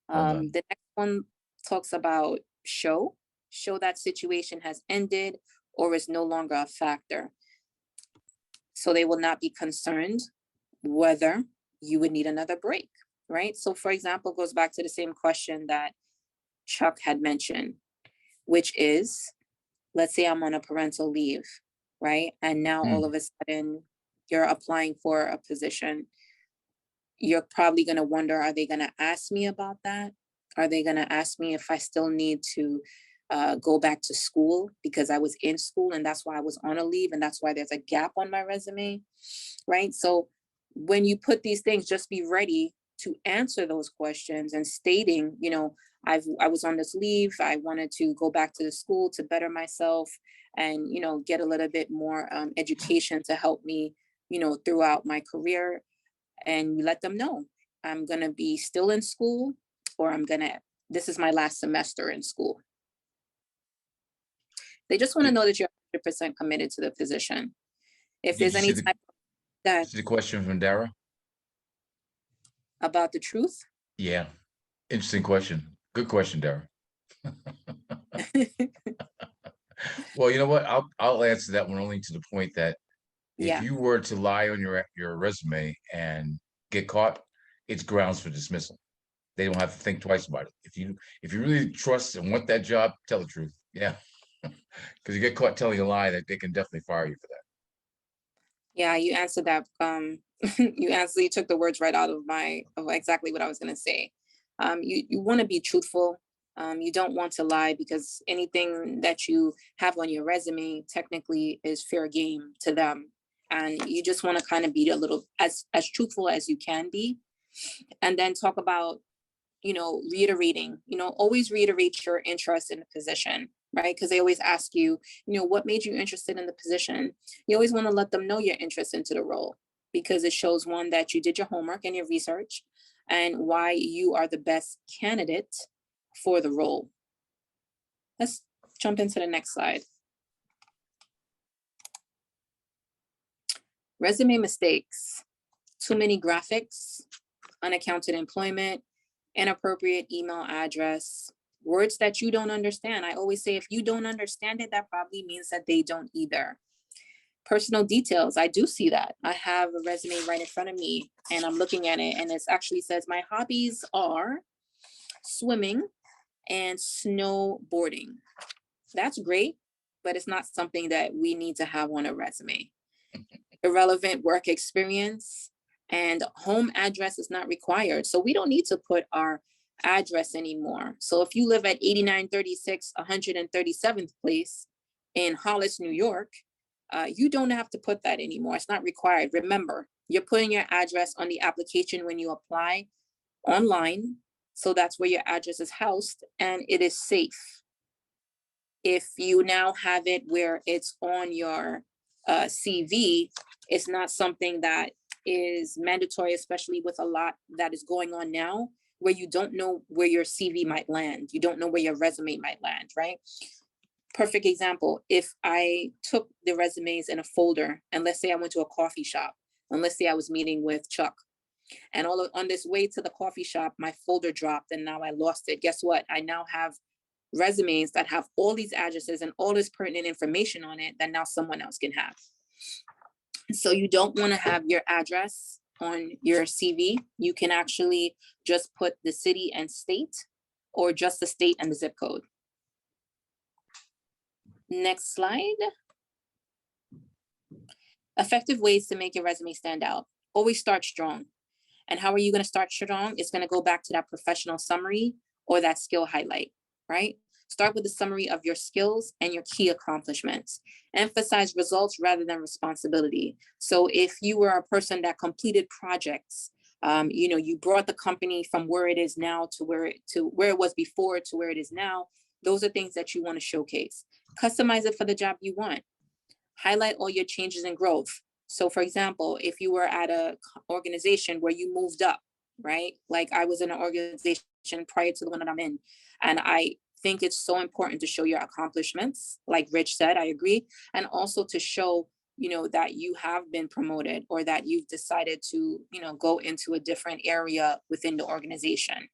[SPEAKER 1] Well done.
[SPEAKER 2] The next one talks about show that situation has ended or is no longer a factor. So they will not be concerned whether you would need another break, right? So for example, goes back to the same question that Chuck had mentioned, which is, let's say I'm on a parental leave, right? And now all
[SPEAKER 1] Mm.
[SPEAKER 2] of a sudden you're applying for a position. You're probably going to wonder, are they going to ask me about that? Are they going to ask me if I still need to go back to school because I was in school and that's why I was on a leave and that's why there's a gap on my resume, right? So when you put these things, just be ready to answer those questions and stating, I was on this leave. I wanted to go back to the school to better myself and, get a little bit more education to help me, throughout my career. And you let them know I'm going to be still in school or this is my last semester in school. They just want to
[SPEAKER 1] Did,
[SPEAKER 2] know that you're 100% committed to the position. If
[SPEAKER 1] did
[SPEAKER 2] there's
[SPEAKER 1] you see
[SPEAKER 2] any type of that
[SPEAKER 1] the question from Dara?
[SPEAKER 2] about the truth,
[SPEAKER 1] Yeah, interesting question. Good question, Dara. Well, you know what? I'll answer that one only to the point that if
[SPEAKER 2] Yeah.
[SPEAKER 1] you were to lie on your resume and get caught, it's grounds for dismissal. They don't have to think twice about it. If you really trust and want that job, tell the truth. Yeah, because you get caught telling a lie, that they can definitely fire you for that.
[SPEAKER 2] Yeah, you answered that. You took the words right out of of exactly what I was gonna say. You want to be truthful. You don't want to lie because anything that you have on your resume technically is fair game to them, and you just want to kind of be a little as truthful as you can be, and then talk about reiterating, always reiterate your interest in the position, right? Because they always ask you, what made you interested in the position? You always want to let them know your interest into the role because it shows one that you did your homework and your research and why you are the best candidate for the role. Let's jump into the next slide. Resume mistakes, too many graphics, unaccounted employment, inappropriate email address, words that you don't understand. I always say if you don't understand it, that probably means that they don't either. Personal details, I do see that. I have a resume right in front of me and I'm looking at it and it actually says my hobbies are swimming and snowboarding. That's great, but it's not something that we need to have on a resume. Irrelevant work experience and home address is not required. So we don't need to put our address anymore. So if you live at 8936 137th place in Hollis, New York, you don't have to put that anymore. It's not required. Remember, you're putting your address on the application when you apply online. So that's where your address is housed and it is safe. If you now have it where it's on your CV, it's not something that is mandatory, especially with a lot that is going on now, where you don't know where your CV might land. You don't know where your resume might land, right? Perfect example. If I took the resumes in a folder, and let's say I went to a coffee shop, and let's say I was meeting with Chuck, and on this way to the coffee shop, my folder dropped, and now I lost it. Guess what? I now have resumes that have all these addresses and all this pertinent information on it that now someone else can have. So you don't want to have your address on your CV. You can actually just put the city and state or just the state and the zip code. Next slide. Effective ways to make your resume stand out. Always start strong. And how are you going to start strong? It's going to go back to that professional summary or that skill highlight, right? Start with a summary of your skills and your key accomplishments. Emphasize results rather than responsibility. So if you were a person that completed projects, you brought the company from where it is now to where it was before to where it is now. Those are things that you want to showcase. Customize it for the job you want. Highlight all your changes and growth. So for example, if you were at an organization where you moved up, right? Like I was in an organization prior to the one that I'm in, and I think it's so important to show your accomplishments. Like Rich said, I agree. And also to show, that you have been promoted or that you've decided to, go into a different area within the organization.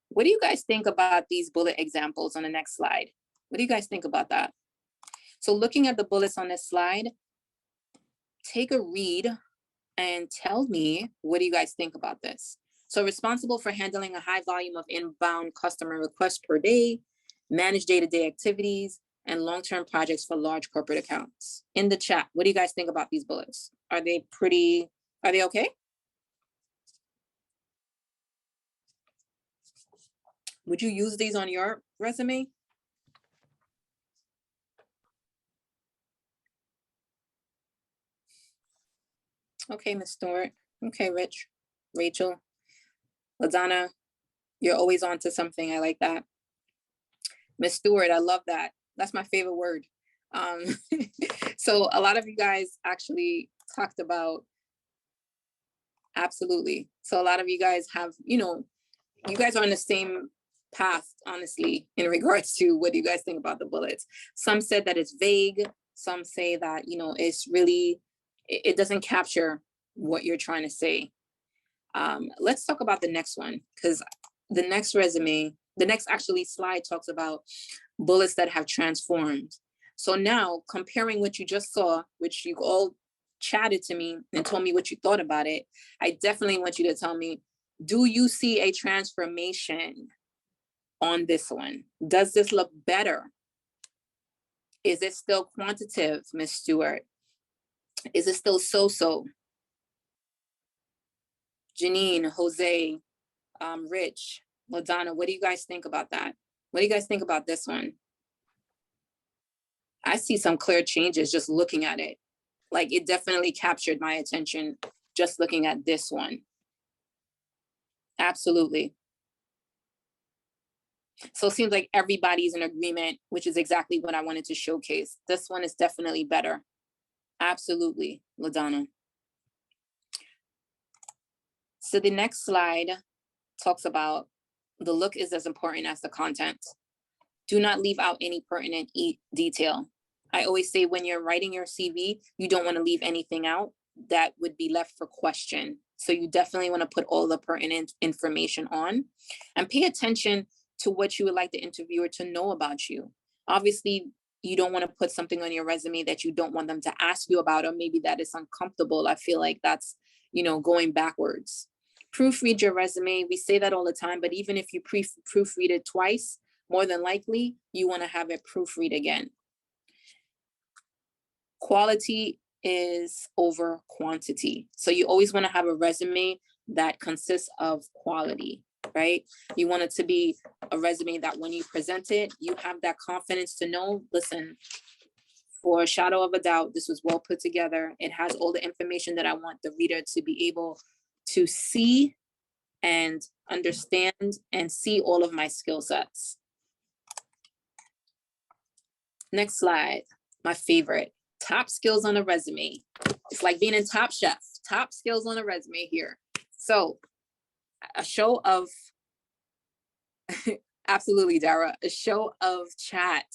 [SPEAKER 2] What do you guys think about these bullet examples on the next slide? What do you guys think about that? So looking at the bullets on this slide, take a read and tell me, what do you guys think about this? So responsible for handling a high volume of inbound customer requests per day, manage day-to-day activities, and long-term projects for large corporate accounts. In the chat, what do you guys think about these bullets? Are they okay? Would you use these on your resume? Okay, Ms. Stewart. Okay, Rich, Rachel, Ladonna, you're always on to something. I like that. Miss Stewart, I love that. That's my favorite word. So a lot of you guys actually talked about, absolutely. So a lot of you guys have, you guys are on the same path, honestly, in regards to what do you guys think about the bullets. Some said that it's vague. Some say that, it's really, it doesn't capture what you're trying to say. Let's talk about the next one, because the next resume the next actually slide talks about bullets that have transformed. So now comparing what you just saw, which you all chatted to me and told me what you thought about it, I definitely want you to tell me, do you see a transformation on this one? Does this look better? Is it still quantitative, Miss Stewart? Is it still so-so? Janine, Jose, Rich, LaDonna, what do you guys think about that? What do you guys think about this one? I see some clear changes just looking at it. Like, it definitely captured my attention just looking at this one. Absolutely. So it seems like everybody's in agreement, which is exactly what I wanted to showcase. This one is definitely better. Absolutely, LaDonna. So the next slide talks about the look is as important as the content. Do not leave out any pertinent detail. I always say when you're writing your CV, you don't want to leave anything out that would be left for question. So you definitely want to put all the pertinent information on and pay attention to what you would like the interviewer to know about you. Obviously, you don't want to put something on your resume that you don't want them to ask you about, or maybe that is uncomfortable. I feel like that's, going backwards. Proofread your resume. We say that all the time, but even if you proofread it twice, more than likely, you want to have it proofread again. Quality is over quantity. So you always want to have a resume that consists of quality, right? You want it to be a resume that when you present it, you have that confidence to know, listen, for a shadow of a doubt, this was well put together. It has all the information that I want the reader to be able to see and understand and see all of my skill sets. Next slide, my favorite. Top skills on a resume. It's like being in Top Chef. Top skills on a resume here. So a show of, absolutely, Dara, a show of chat.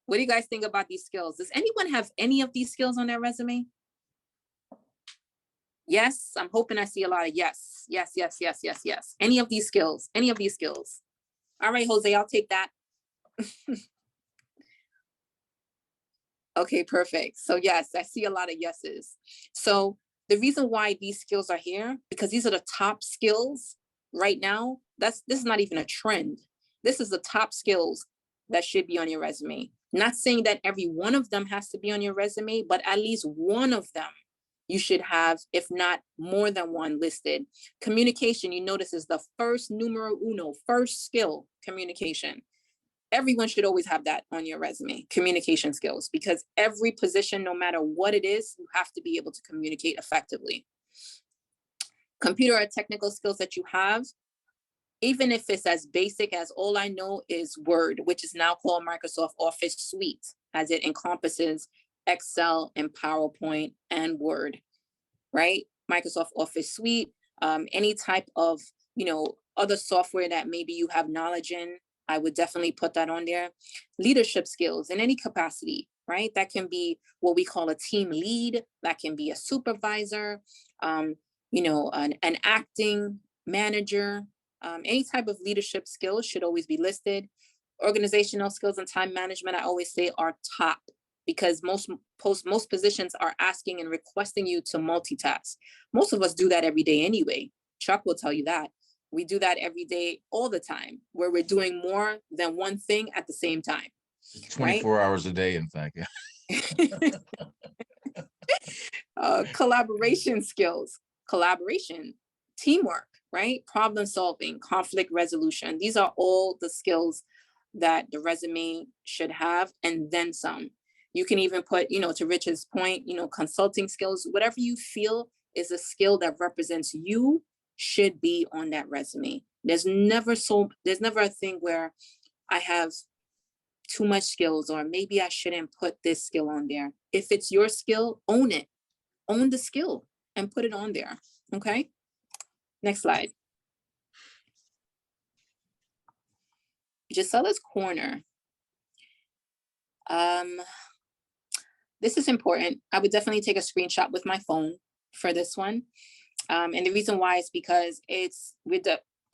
[SPEAKER 2] What do you guys think about these skills? Does anyone have any of these skills on their resume? Yes, I'm hoping I see a lot of yes. Yes, yes, yes, yes, yes. Any of these skills, any of these skills. All right, Jose, I'll take that. Okay, perfect. So yes, I see a lot of yeses. So the reason why these skills are here, because these are the top skills right now. This is not even a trend. This is the top skills that should be on your resume. Not saying that every one of them has to be on your resume, but at least one of them you should have, if not more than one listed. Communication, you notice, is the first numero uno, first skill, communication. Everyone should always have that on your resume, communication skills, because every position, no matter what it is, you have to be able to communicate effectively. Computer or technical skills that you have, even if it's as basic as all I know is Word, which is now called Microsoft Office Suite, as it encompasses Excel and PowerPoint and Word, right? Microsoft Office Suite, any type of, other software that maybe you have knowledge in, I would definitely put that on there. Leadership skills in any capacity, right? That can be what we call a team lead. That can be a supervisor, an acting manager. Any type of leadership skills should always be listed. Organizational skills and time management, I always say, are top, because most positions are asking and requesting you to multitask. Most of us do that every day anyway. Chuck will tell you that. We do that every day, all the time, where we're doing more than one thing at the same time.
[SPEAKER 1] 24 hours a day, in fact.
[SPEAKER 2] Collaboration skills, collaboration, teamwork, right? Problem solving, conflict resolution. These are all the skills that the resume should have, and then some. You can even put, to Rich's point, consulting skills, whatever you feel is a skill that represents you should be on that resume. There's never a thing where I have too much skills, or maybe I shouldn't put this skill on there. If it's your skill, own it. Own the skill and put it on there. Okay. Next slide. Gisela's corner. This is important. I would definitely take a screenshot with my phone for this one. And the reason why is because it's with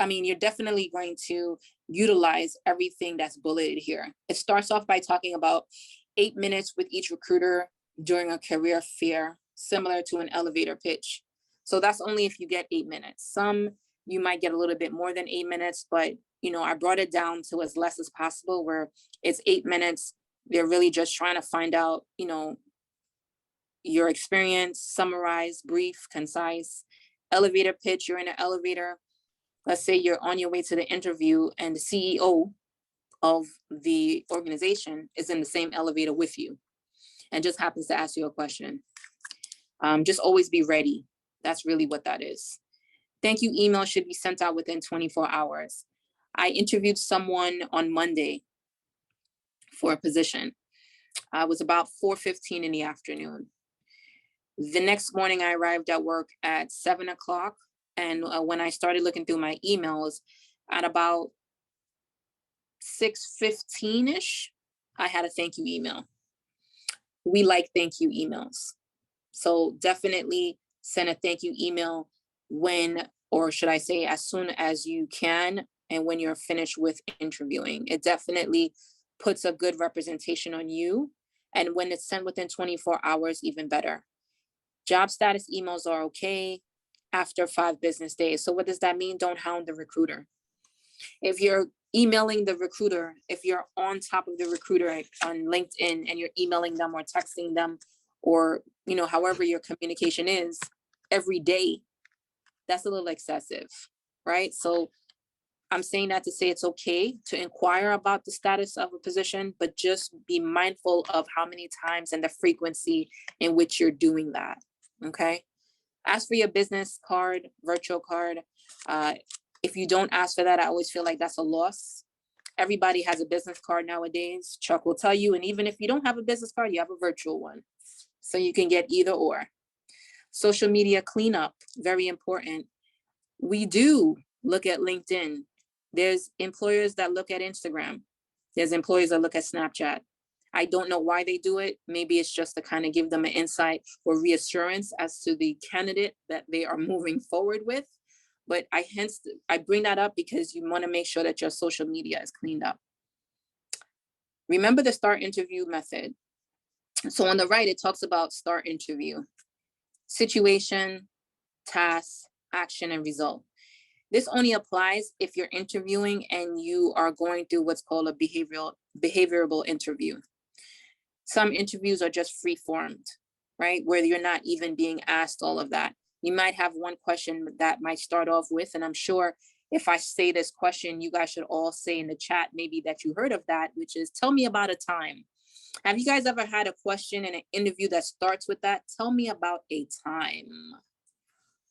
[SPEAKER 2] you're definitely going to utilize everything that's bulleted here. It starts off by talking about 8 minutes with each recruiter during a career fair, similar to an elevator pitch. So that's only if you get 8 minutes. Some you might get a little bit more than 8 minutes, but I brought it down to as less as possible, where it's 8 minutes. They're really just trying to find out, your experience, summarize, brief, concise. Elevator pitch, you're in an elevator. Let's say you're on your way to the interview and the CEO of the organization is in the same elevator with you and just happens to ask you a question. Just always be ready. That's really what that is. Thank you email should be sent out within 24 hours. I interviewed someone on Monday for a position. It was about 4:15 in the afternoon. The next morning, I arrived at work at 7 o'clock. And when I started looking through my emails at about 6:15-ish, I had a thank you email. We like thank you emails. So definitely send a thank you email when, or should I say, as soon as you can, and when you're finished with interviewing. It definitely puts a good representation on you. And when it's sent within 24 hours, even better. Job status emails are okay after 5 business days. So what does that mean? Don't hound the recruiter. If you're emailing the recruiter, if you're on top of the recruiter on LinkedIn and you're emailing them or texting them, or however your communication is every day, that's a little excessive, right? So I'm saying that to say it's okay to inquire about the status of a position, but just be mindful of how many times and the frequency in which you're doing that, okay? Ask for your business card, virtual card. If you don't ask for that, I always feel like that's a loss. Everybody has a business card nowadays. Chuck will tell you, and even if you don't have a business card, you have a virtual one. So you can get either or. Social media cleanup, very important. We do look at LinkedIn. There's employers that look at Instagram. There's employers that look at Snapchat. I don't know why they do it. Maybe it's just to kind of give them an insight or reassurance as to the candidate that they are moving forward with. But I bring that up because you want to make sure that your social media is cleaned up. Remember the STAR interview method. So on the right, it talks about STAR interview: situation, task, action, and result. This only applies if you're interviewing and you are going through what's called a behavioral interview. Some interviews are just free-formed, right? Where you're not even being asked all of that. You might have one question that might start off with, and I'm sure if I say this question, you guys should all say in the chat maybe that you heard of that, which is, tell me about a time. Have you guys ever had a question in an interview that starts with that? Tell me about a time.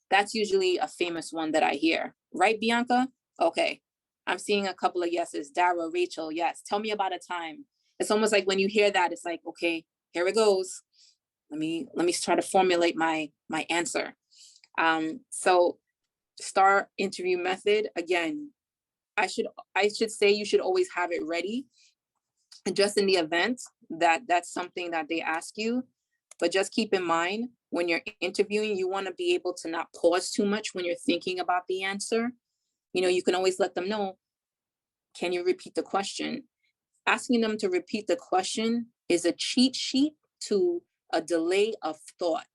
[SPEAKER 2] That's usually a famous one that I hear. Right, Bianca? Okay. I'm seeing a couple of yeses. Dara, Rachel, yes. Tell me about a time. It's almost like when you hear that, it's like, okay, here it goes. Let me try to formulate my answer. So STAR interview method, again, I should say you should always have it ready, just in the event that that's something that they ask you. But just keep in mind, when you're interviewing, you want to be able to not pause too much when you're thinking about the answer. You can always let them know, can you repeat the question? Asking them to repeat the question is a cheat sheet to a delay of thought.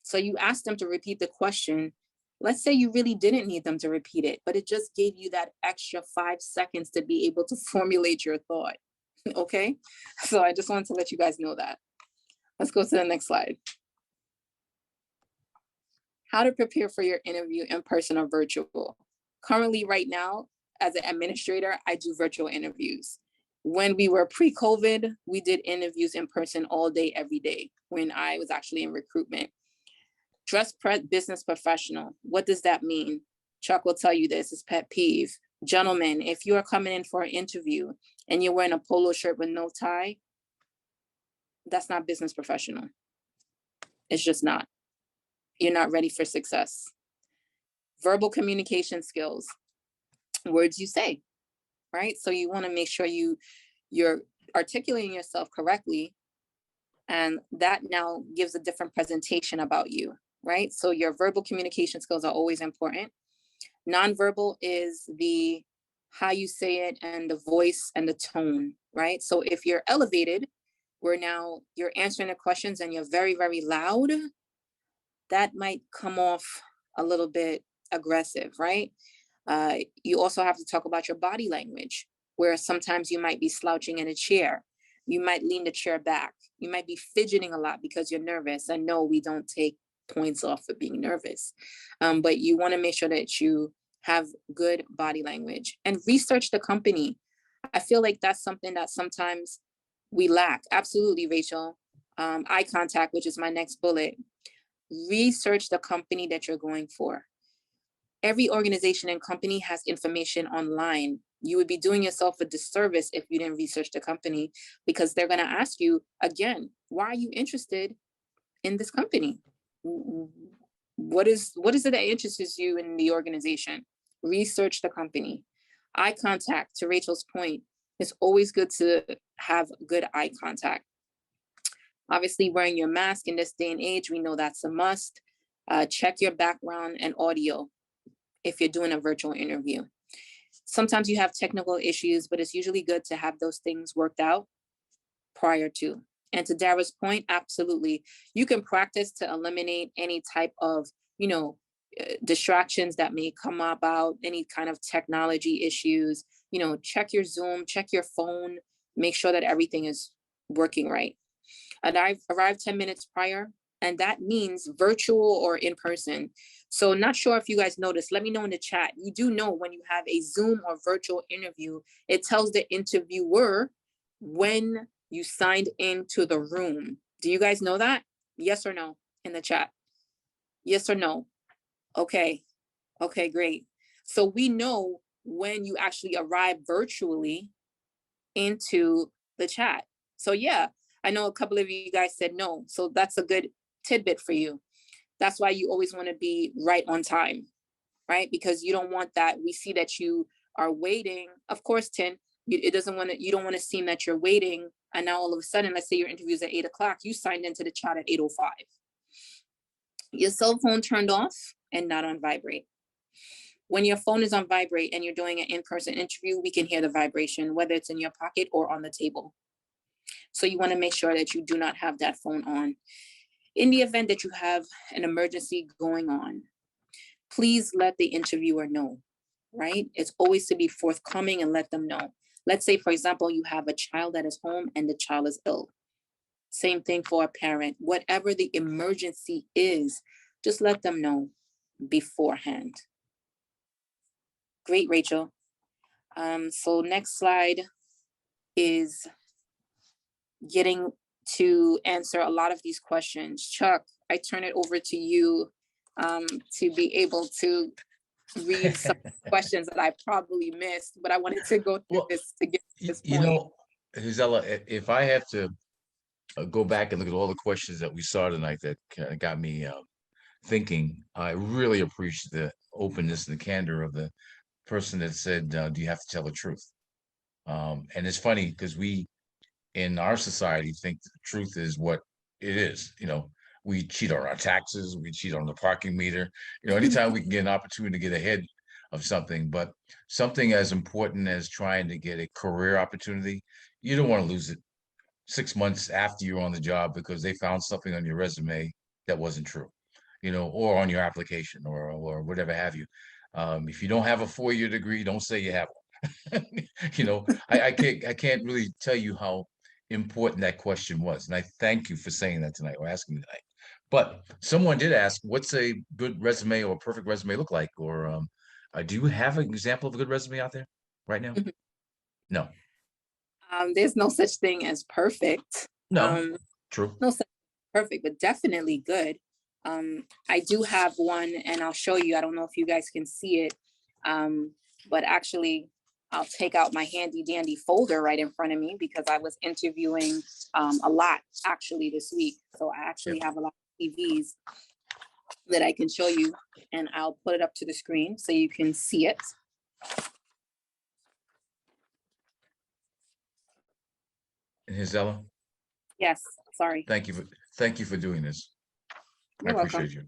[SPEAKER 2] So you ask them to repeat the question. Let's say you really didn't need them to repeat it, but it just gave you that extra 5 seconds to be able to formulate your thought. Okay, so I just wanted to let you guys know that. Let's go to the next slide. How to prepare for your interview in person or virtual. Currently, right now, as an administrator, I do virtual interviews. When we were pre-COVID, we did interviews in person all day, every day, when I was actually in recruitment. Dress business professional. What does that mean? Chuck will tell you this, it's pet peeve. Gentlemen, if you are coming in for an interview and you're wearing a polo shirt with no tie, that's not business professional. It's just not. You're not ready for success. Verbal communication skills, words you say, right? So you want to make sure you're articulating yourself correctly, and that now gives a different presentation about you, right? So your verbal communication skills are always important. Nonverbal is the how you say it and the voice and the tone, right? So if you're elevated, where now you're answering the questions and you're very, very loud, that might come off a little bit aggressive, right? You also have to talk about your body language, where sometimes you might be slouching in a chair. You might lean the chair back. You might be fidgeting a lot because you're nervous. And no, we don't take points off for being nervous. But you want to make sure that you have good body language and research the company. I feel like that's something that sometimes we lack. Absolutely, Rachel. Eye contact, which is my next bullet. Research the company that you're going for. Every organization and company has information online. You would be doing yourself a disservice if you didn't research the company, because they're going to ask you again, why are you interested in this company? What is it that interests you in the organization? Research the company. Eye contact, to Rachel's point, it's always good to have good eye contact. Obviously, wearing your mask in this day and age, we know that's a must. Check your background and audio if you're doing a virtual interview. Sometimes you have technical issues, but it's usually good to have those things worked out prior to. And to Dara's point, absolutely. You can practice to eliminate any type of, distractions that may come about, any kind of technology issues. Check your Zoom, check your phone, make sure that everything is working right. And I've arrived 10 minutes prior, and that means virtual or in person. So not sure if you guys noticed, let me know in the chat. You do know when you have a Zoom or virtual interview, it tells the interviewer when you signed into the room. Do you guys know that? Yes or no in the chat? Yes or no? Okay. Okay, great. So we know when you actually arrive virtually into the chat. So yeah, I know a couple of you guys said no. So that's a good tidbit for you. That's why you always want to be right on time, right? Because you don't want that. We see that you are waiting. Of course, Tin, you don't want to seem that you're waiting. And now all of a sudden, let's say your interview is at 8 o'clock, you signed into the chat at 8:05. Your cell phone turned off and not on vibrate. When your phone is on vibrate and you're doing an in-person interview, we can hear the vibration, whether it's in your pocket or on the table. So you want to make sure that you do not have that phone on. In the event that you have an emergency going on, please let the interviewer know, right? It's always to be forthcoming and let them know. Let's say, for example, you have a child that is home and the child is ill. Same thing for a parent. Whatever the emergency is, just let them know beforehand. Great, Rachel. So next slide is getting to answer a lot of these questions. Chuck, I turn it over to you to be able to read some questions that I probably missed, but I wanted to go through this to get to this point.
[SPEAKER 1] Gisela, if I have to go back and look at all the questions that we saw tonight that kind of got me thinking, I really appreciate the openness and the candor of the person that said, do you have to tell the truth? And it's funny because we, in our society, think the truth is what it is. We cheat on our taxes, we cheat on the parking meter, anytime we can get an opportunity to get ahead of something. But something as important as trying to get a career opportunity, you don't want to lose it 6 months after you're on the job because they found something on your resume that wasn't true, or on your application or whatever have you. If you don't have a 4-year degree, don't say you have one. I can't really tell you how important that question was. And I thank you for saying that tonight or asking me tonight. But someone did ask, what's a good resume or a perfect resume look like? Or do you have an example of a good resume out there right now? No.
[SPEAKER 2] There's no such thing as perfect.
[SPEAKER 1] No, true.
[SPEAKER 2] No such perfect, but definitely good. I do have one and I'll show you. I don't know if you guys can see it, but actually I'll take out my handy dandy folder right in front of me because I was interviewing a lot actually this week. So I actually have a lot of CVs that I can show you, and I'll put it up to the screen so you can see it.
[SPEAKER 1] And Gisela?
[SPEAKER 2] Yes, sorry.
[SPEAKER 1] Thank you for doing this.
[SPEAKER 2] You're
[SPEAKER 1] I appreciate
[SPEAKER 2] welcome.
[SPEAKER 1] you.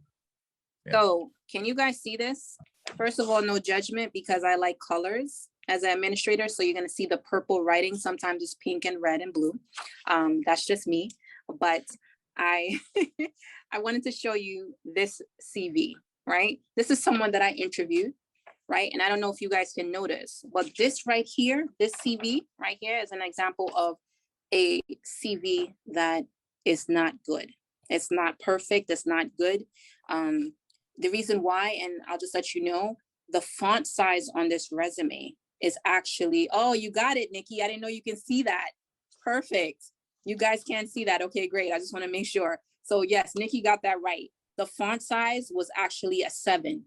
[SPEAKER 1] Yeah.
[SPEAKER 2] So can you guys see this? First of all, no judgment because I like colors as an administrator. So you're going to see the purple writing. Sometimes it's pink and red and blue. That's just me. But I, I wanted to show you this CV, right? This is someone that I interviewed, right? And I don't know if you guys can notice, but this right here, this CV right here is an example of a CV that is not good. It's not perfect. It's not good. The reason why, and I'll just let you know, the font size on this resume is actually, oh, you got it, Nikki. I didn't know you can see that. Perfect. You guys can't see that. Okay, great. I just want to make sure. So yes, Nikki got that right. The font size was actually a 7.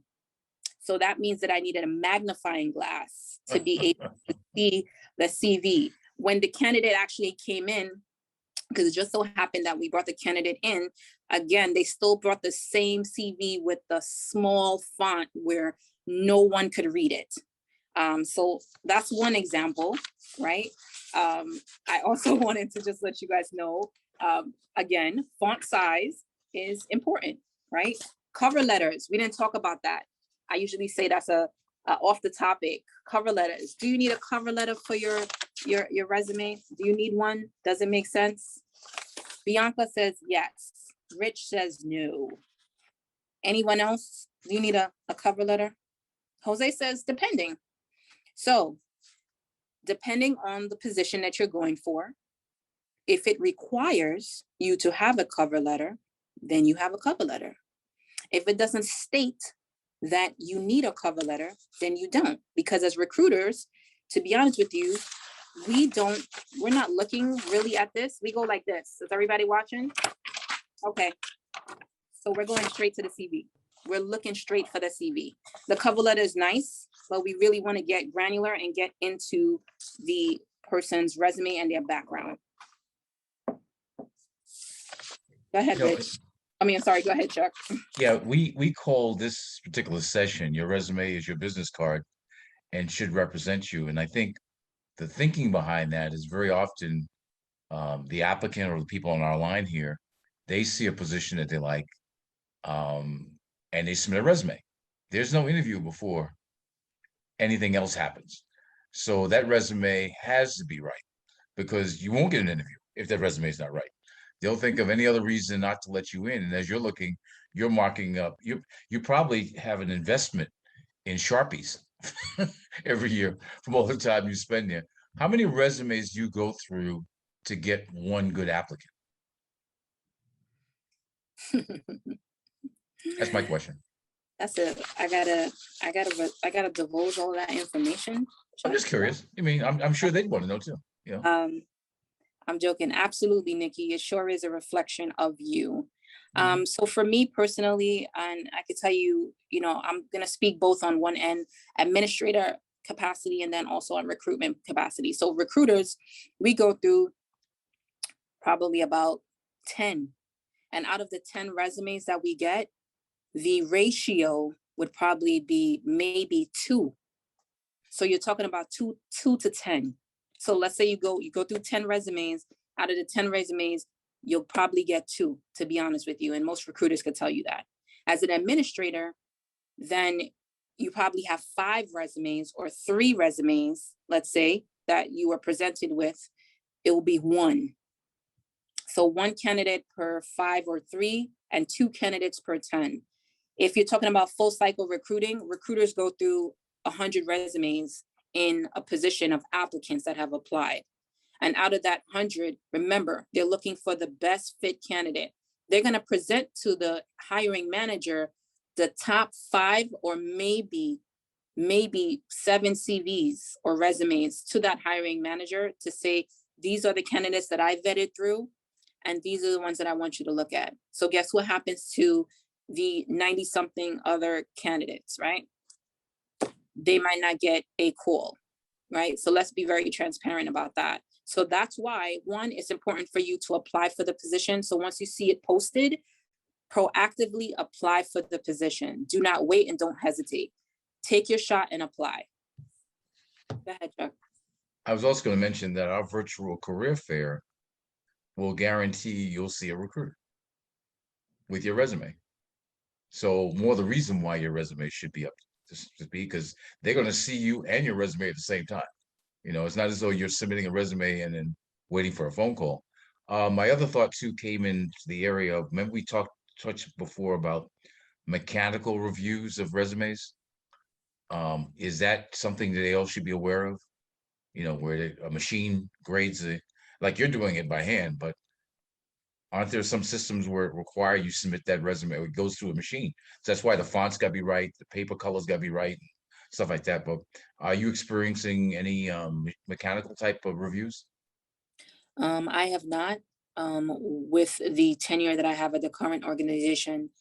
[SPEAKER 2] So that means that I needed a magnifying glass to be able to see the CV. When the candidate actually came in, because it just so happened that we brought the candidate in, again, they still brought the same CV with the small font where no one could read it. So that's one example, right? I also wanted to just let you guys know, again, font size is important, right? Cover letters, we didn't talk about that. I usually say that's a off the topic. Cover letters. Do you need a cover letter for your resume? Do you need one? Does it make sense? Bianca says yes. Rich says no. Anyone else? Do you need a cover letter? Jose says depending. So depending on the position that you're going for, if it requires you to have a cover letter, then you have a cover letter. If it doesn't state that you need a cover letter, then you don't. Because as recruiters, to be honest with you, we're not looking really at this. We go like this. Is everybody watching? Okay. So we're going straight to the CV. We're looking straight for the CV. The cover letter is nice, but we really want to get granular and get into the person's resume and their background. Go ahead, Rich. I mean, sorry, go ahead, Chuck.
[SPEAKER 1] Yeah, we call this particular session, your resume is your business card and should represent you. And I think the thinking behind that is very often the applicant or the people on our line here, they see a position that they like, and they submit a resume. There's no interview before anything else happens. So that resume has to be right, because you won't get an interview if that resume is not right. They'll think of any other reason not to let you in. And as you're looking, you're marking up, you probably have an investment in Sharpies every year from all the time you spend there. How many resumes do you go through to get one good applicant? That's my question.
[SPEAKER 2] That's it. I gotta divulge all that information.
[SPEAKER 1] I'm just curious. I mean, I'm sure they'd want to know too. You know?
[SPEAKER 2] I'm joking. Absolutely, Nikki. It sure is a reflection of you.
[SPEAKER 1] Mhm.
[SPEAKER 2] So for me personally, and I could tell you, I'm going to speak both on one end, administrator capacity, and then also on recruitment capacity. So recruiters, we go through probably about 10. And out of the 10 resumes that we get, the ratio would probably be maybe 2. So you're talking about 2 to 10. So let's say you go through 10 resumes. Out of the 10 resumes, you'll probably get 2, to be honest with you. And most recruiters could tell you that. As an administrator, then you probably have 5 resumes or 3 resumes, let's say, that you were presented with. It will be 1. So 1 candidate per 5 or 3 and 2 candidates per 10. If you're talking about full cycle recruiting, recruiters go through 100 resumes in a position of applicants that have applied. And out of that 100, remember, they're looking for the best fit candidate. They're going to present to the hiring manager the top 5 or maybe 7 CVs or resumes to that hiring manager to say, these are the candidates that I vetted through, and these are the ones that I want you to look at. So guess what happens to the 90-something other candidates, right? They might not get a call, right? So let's be very transparent about that. So that's why, one, it's important for you to apply for the position. So once you see it posted, proactively apply for the position. Do not wait and don't hesitate. Take your shot and apply. Go ahead, Chuck.
[SPEAKER 1] I was also going to mention that our virtual career fair will guarantee you'll see a recruiter with your resume. So more the reason why your resume should be up to speak, because they're going to see you and your resume at the same time. It's not as though you're submitting a resume and then waiting for a phone call. My other thought too came into the area of, remember we touched before about mechanical reviews of resumes. Is that something that they all should be aware of? Where a machine grades it, like you're doing it by hand, but aren't there some systems where it require you submit that resume, or it goes through a machine? So that's why the font's got to be right, the paper colors got to be right, stuff like that. But are you experiencing any mechanical type of reviews?
[SPEAKER 2] I have not. With the tenure that I have at the current organization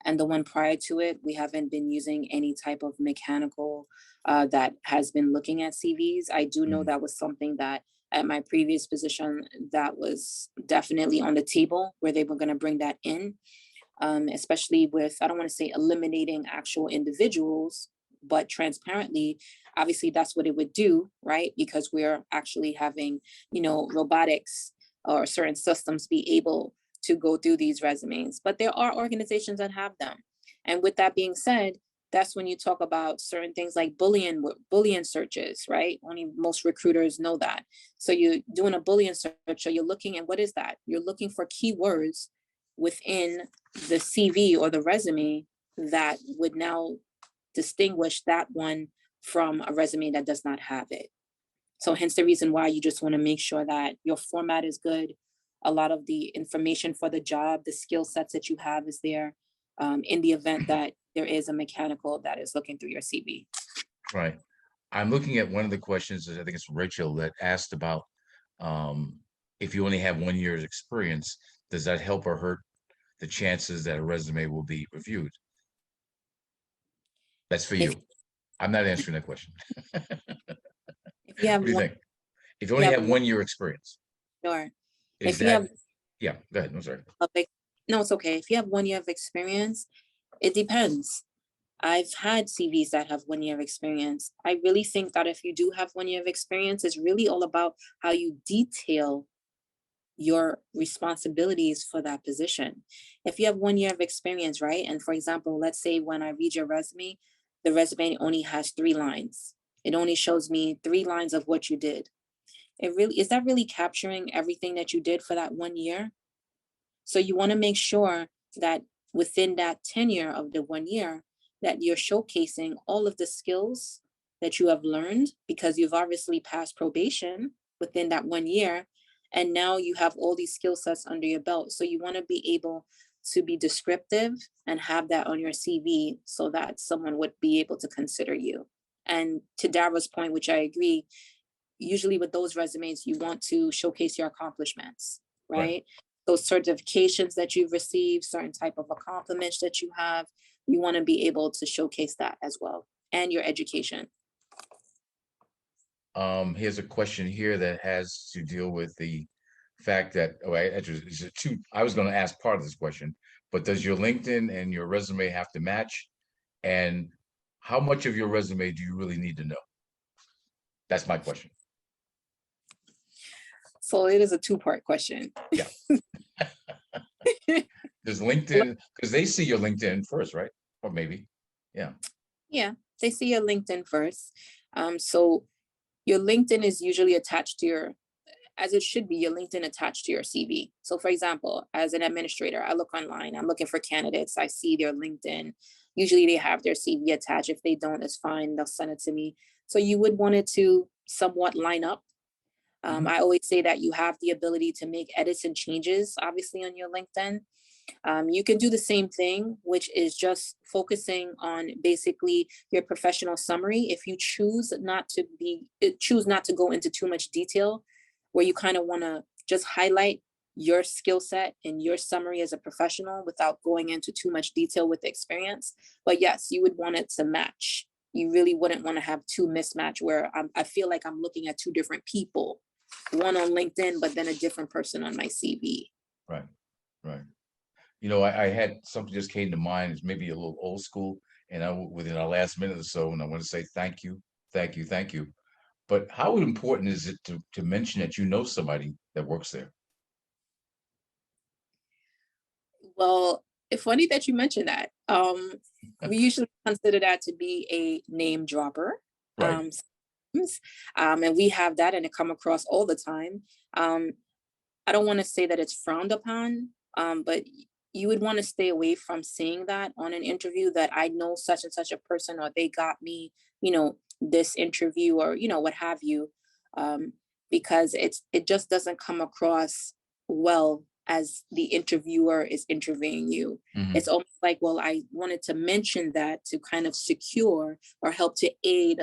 [SPEAKER 2] and the one prior to it, we haven't been using any type of mechanical that has been looking at CVs. I do know
[SPEAKER 1] Mhm.
[SPEAKER 2] that was something that at my previous position that was definitely on the table where they were going to bring that in, especially with, I don't want to say eliminating actual individuals, but transparently, obviously that's what it would do, right? Because we're actually having, robotics or certain systems be able to go through these resumes. But there are organizations that have them. And with that being said, that's when you talk about certain things like Boolean searches, right? Only most recruiters know that. So you're doing a Boolean search, so you're looking at, what is that? You're looking for keywords within the CV or the resume that would now distinguish that one from a resume that does not have it. So hence the reason why you just want to make sure that your format is good. A lot of the information for the job, the skill sets that you have is there, in the event that there is a mechanical that is looking through your CV.
[SPEAKER 1] Right. I'm looking at one of the questions, I think it's Rachel, that asked about if you only have 1 year's experience, does that help or hurt the chances that a resume will be reviewed? That's for
[SPEAKER 2] If
[SPEAKER 1] you. I'm not answering that question.
[SPEAKER 2] if you have
[SPEAKER 1] What do you
[SPEAKER 2] one,
[SPEAKER 1] think? If you
[SPEAKER 2] you
[SPEAKER 1] only
[SPEAKER 2] have
[SPEAKER 1] have
[SPEAKER 2] one,
[SPEAKER 1] 1 year experience,
[SPEAKER 2] or
[SPEAKER 1] is
[SPEAKER 2] if you have
[SPEAKER 1] that, yeah, go ahead. I'm sorry.
[SPEAKER 2] no, it's okay. If you have 1 year of experience, it depends. I've had CVs that have 1 year of experience. I really think that if you do have 1 year of experience, it's really all about how you detail your responsibilities for that position. If you have 1 year of experience, right? And for example, let's say when I read your resume, the resume only has 3 lines. It only shows me 3 lines of what you did. It really is that really capturing everything that you did for that 1 year? So you want to make sure that within that tenure of the 1 year, that you're showcasing all of the skills that you have learned because you've obviously passed probation within that 1 year. And now you have all these skill sets under your belt. So you want to be able to be descriptive and have that on your CV so that someone would be able to consider you. And to Dara's point, which I agree, usually with those resumes, you want to showcase your accomplishments,
[SPEAKER 1] Right.
[SPEAKER 2] right? Those certifications that you've received, certain type of accomplishments that you have, you want to be able to showcase that as well, and your education.
[SPEAKER 1] Here's a question here that has to deal with the fact that, oh, I was going to ask part of this question, but does your LinkedIn and your resume have to match? And how much of your resume do you really need to know? That's my question.
[SPEAKER 2] So it is a two-part question.
[SPEAKER 1] Yeah. Does LinkedIn, because they see your LinkedIn first, right? Or maybe, yeah.
[SPEAKER 2] Yeah, they see your LinkedIn first. So your LinkedIn is usually attached to your, as it should be, your LinkedIn attached to your CV. So for example, as an administrator, I look online, I'm looking for candidates, I see their LinkedIn. Usually they have their CV attached. If they don't, it's fine, they'll send it to me. So you would want it to somewhat line up. I always say that you have the ability to make edits and changes, obviously, on your LinkedIn. You can do the same thing, which is just focusing on basically your professional summary. If you choose not to go into too much detail, where you kind of want to just highlight your skill set and your summary as a professional without going into too much detail with the experience. But yes, you would want it to match. You really wouldn't want to have two mismatch where I feel like I'm looking at two different people, one on LinkedIn, but then a different person on my CV.
[SPEAKER 1] Right, right. I had something just came to mind. It's maybe a little old school, and within our last minute or so, and I want to say thank you, thank you, thank you. But how important is it to mention that you know somebody that works there?
[SPEAKER 2] Well, It's funny that you mentioned that. We usually consider that to be a name dropper.
[SPEAKER 1] Right.
[SPEAKER 2] Sometimes, and we have that and it come across all the time. Um, I don't want to say that it's frowned upon, but you would want to stay away from saying that on an interview that I know such and such a person or they got me, this interview or, what have you, um, because it just doesn't come across well as the interviewer is interviewing you.
[SPEAKER 1] Mhm.
[SPEAKER 2] It's almost like, well, I wanted to mention that to kind of secure or help to aid,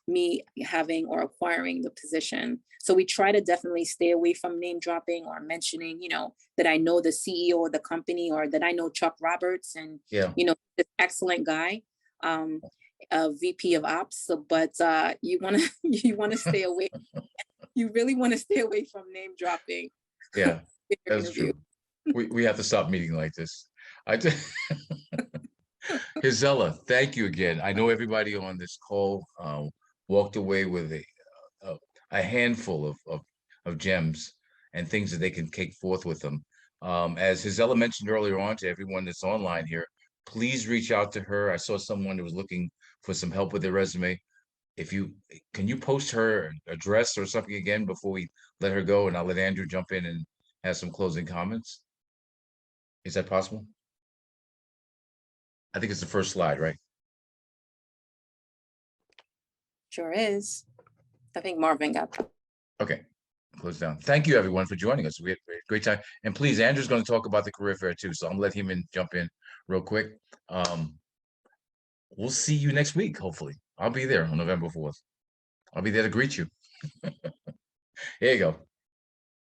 [SPEAKER 2] me having or acquiring the position. So we try to definitely stay away from name dropping or mentioning, that I know the CEO of the company or that I know Chuck Roberts and,
[SPEAKER 1] Yeah.
[SPEAKER 2] this excellent guy, VP of Ops. So, but you want to you want to stay away. You really want to stay away from name dropping
[SPEAKER 1] Yeah,
[SPEAKER 2] in your
[SPEAKER 1] that's
[SPEAKER 2] interview.
[SPEAKER 1] true. We have to stop meeting like this. I just Gisela, thank you again. I know everybody on this call walked away with a, a handful of gems and things that they can take forth with them. As Gisela mentioned earlier on to everyone that's online here, please reach out to her. I saw someone that was looking for some help with their resume. If you can you post her address or something again before we let her go, and I'll let Andrew jump in and have some closing comments. Is that possible? I think it's the first slide, right?
[SPEAKER 2] Sure is. I think Marvin got that.
[SPEAKER 1] Okay, close down. Thank you everyone for joining us. We had a great time. And please, Andrew's going to talk about the career fair too. So I'm gonna let him jump in real quick. We'll see you next week, hopefully. I'll be there on November 4th. I'll be there to greet you. Here you go.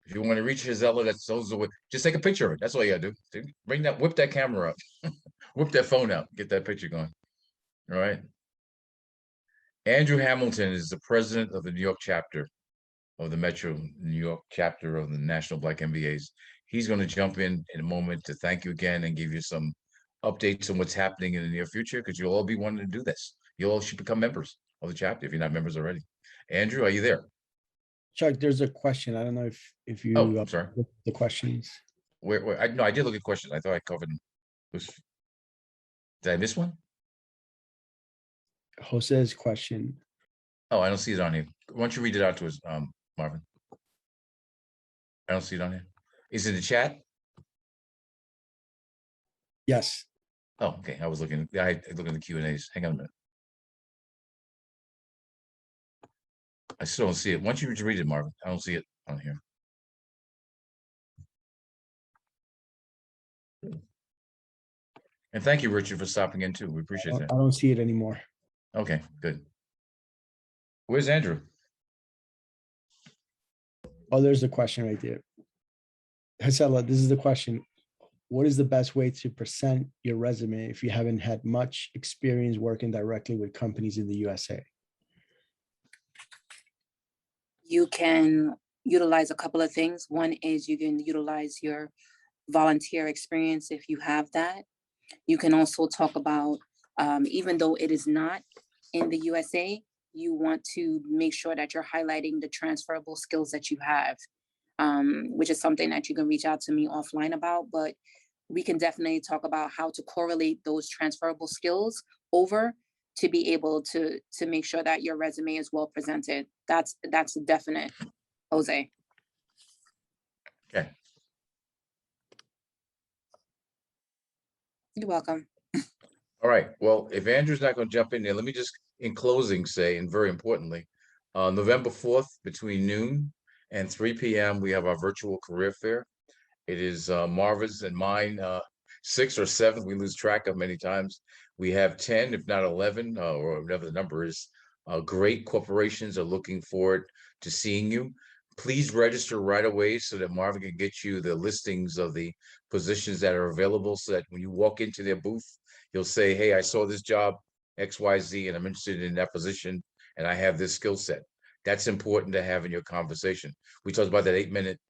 [SPEAKER 1] If you want to reach Gisela, that's those are just take a picture of it. That's all you gotta do. Whip that camera up, whip that phone out, get that picture going. All right. Andrew Hamilton is the president of the New York chapter of the Metro New York chapter of the National Black MBAs. He's going to jump in a moment to thank you again and give you some updates on what's happening in the near future, because you'll all be wanting to do this. You all should become members of the chapter if you're not members already. Andrew, are you there?
[SPEAKER 4] Chuck, there's a question. I don't know if you
[SPEAKER 1] Oh, I'm sorry.
[SPEAKER 4] looked at the questions.
[SPEAKER 1] Where no, I did look at questions. I thought I covered them. Did I miss one?
[SPEAKER 4] Jose's question.
[SPEAKER 1] Oh, I don't see it on here. Why don't you read it out to us, Marvin? I don't see it on here. Is it in the chat?
[SPEAKER 4] Yes.
[SPEAKER 1] Oh, okay. I was looking. I look at the Q&As. Hang on a minute. I still don't see it. Why don't you read it, Marvin? I don't see it on here. And thank you, Richard, for stopping in too. We appreciate
[SPEAKER 4] I
[SPEAKER 1] that.
[SPEAKER 4] don't see it anymore.
[SPEAKER 1] Okay, good. Where's Andrew?
[SPEAKER 4] Oh, there's a question right there. Gisela, this is the question. What is the best way to present your resume if you haven't had much experience working directly with companies in the USA?
[SPEAKER 2] You can utilize a couple of things. One is you can utilize your volunteer experience if you have that. You can also talk about, even though it is not in the USA, you want to make sure that you're highlighting the transferable skills that you have, which is something that you can reach out to me offline about. But we can definitely talk about how to correlate those transferable skills over to be able to make sure that your resume is well presented. That's a definite, Jose.
[SPEAKER 1] Okay.
[SPEAKER 2] You're welcome.
[SPEAKER 1] All right. Well, if Andrew's not going to jump in there, let me just, in closing, say, and very importantly, November 4th, between noon and 3 p.m., we have our virtual career fair. It is Marva's and mine, 6 or 7. We lose track of many times. We have 10, if not 11, or whatever the number is. Great corporations are looking forward to seeing you. Please register right away so that Marvin can get you the listings of the positions that are available, so that when you walk into their booth, you'll say, hey, I saw this job, XYZ, and I'm interested in that position, and I have this skill set. That's important to have in your conversation. We talked about that 8-minute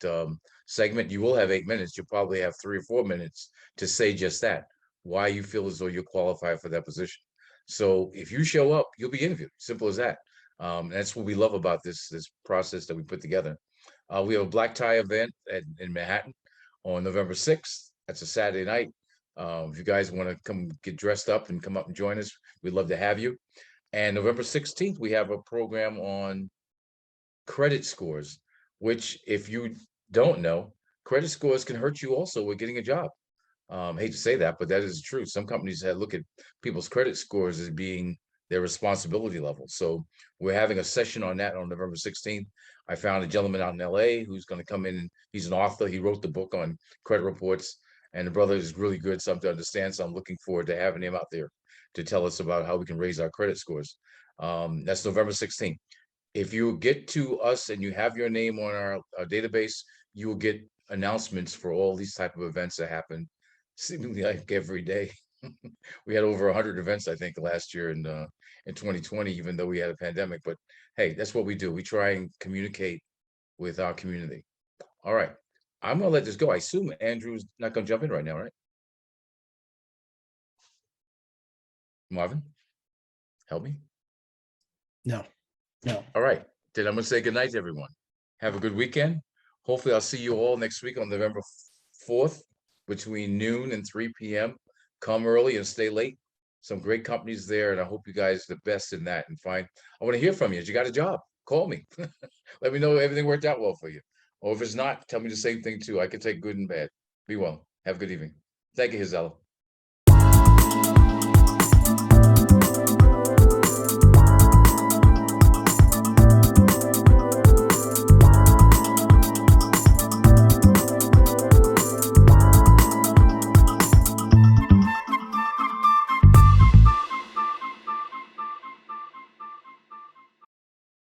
[SPEAKER 1] segment. You will have 8 minutes. You'll probably have 3 or 4 minutes to say just that, why you feel as though you're qualified for that position. So if you show up, you'll be interviewed. Simple as that. That's what we love about this process that we put together. We have a black tie event in Manhattan on November 6th. That's a Saturday night. If you guys want to come get dressed up and come up and join us, we'd love to have you. And November 16th, we have a program on credit scores, which if you don't know, credit scores can hurt you also with getting a job. Hate to say that, but that is true. Some companies that look at people's credit scores as being their responsibility level. So we're having a session on that on November 16th. I found a gentleman out in LA who's going to come in, and he's an author. He wrote the book on credit reports, and the brother is really good, something to understand. So I'm looking forward to having him out there to tell us about how we can raise our credit scores. That's November 16th. If you get to us and you have your name on our database, you will get announcements for all these type of events that happen seemingly like every day. We had over 100 events, I think, last year in 2020, even though we had a pandemic. But hey, that's what we do. We try and communicate with our community. All right, I'm gonna let this go. I assume Andrew's not gonna jump in right now, right? Marvin, help me.
[SPEAKER 4] No, no.
[SPEAKER 1] All right, then I'm gonna say good night to everyone. Have a good weekend. Hopefully, I'll see you all next week on November 4th between noon and 3 p.m. Come early and stay late. Some great companies there, and I hope you guys are the best in that. And find, I want to hear from you. You got a job? Call me. Let me know everything worked out well for you. Or if it's not, tell me the same thing too. I can take good and bad. Be well. Have a good evening. Thank you, Gisela.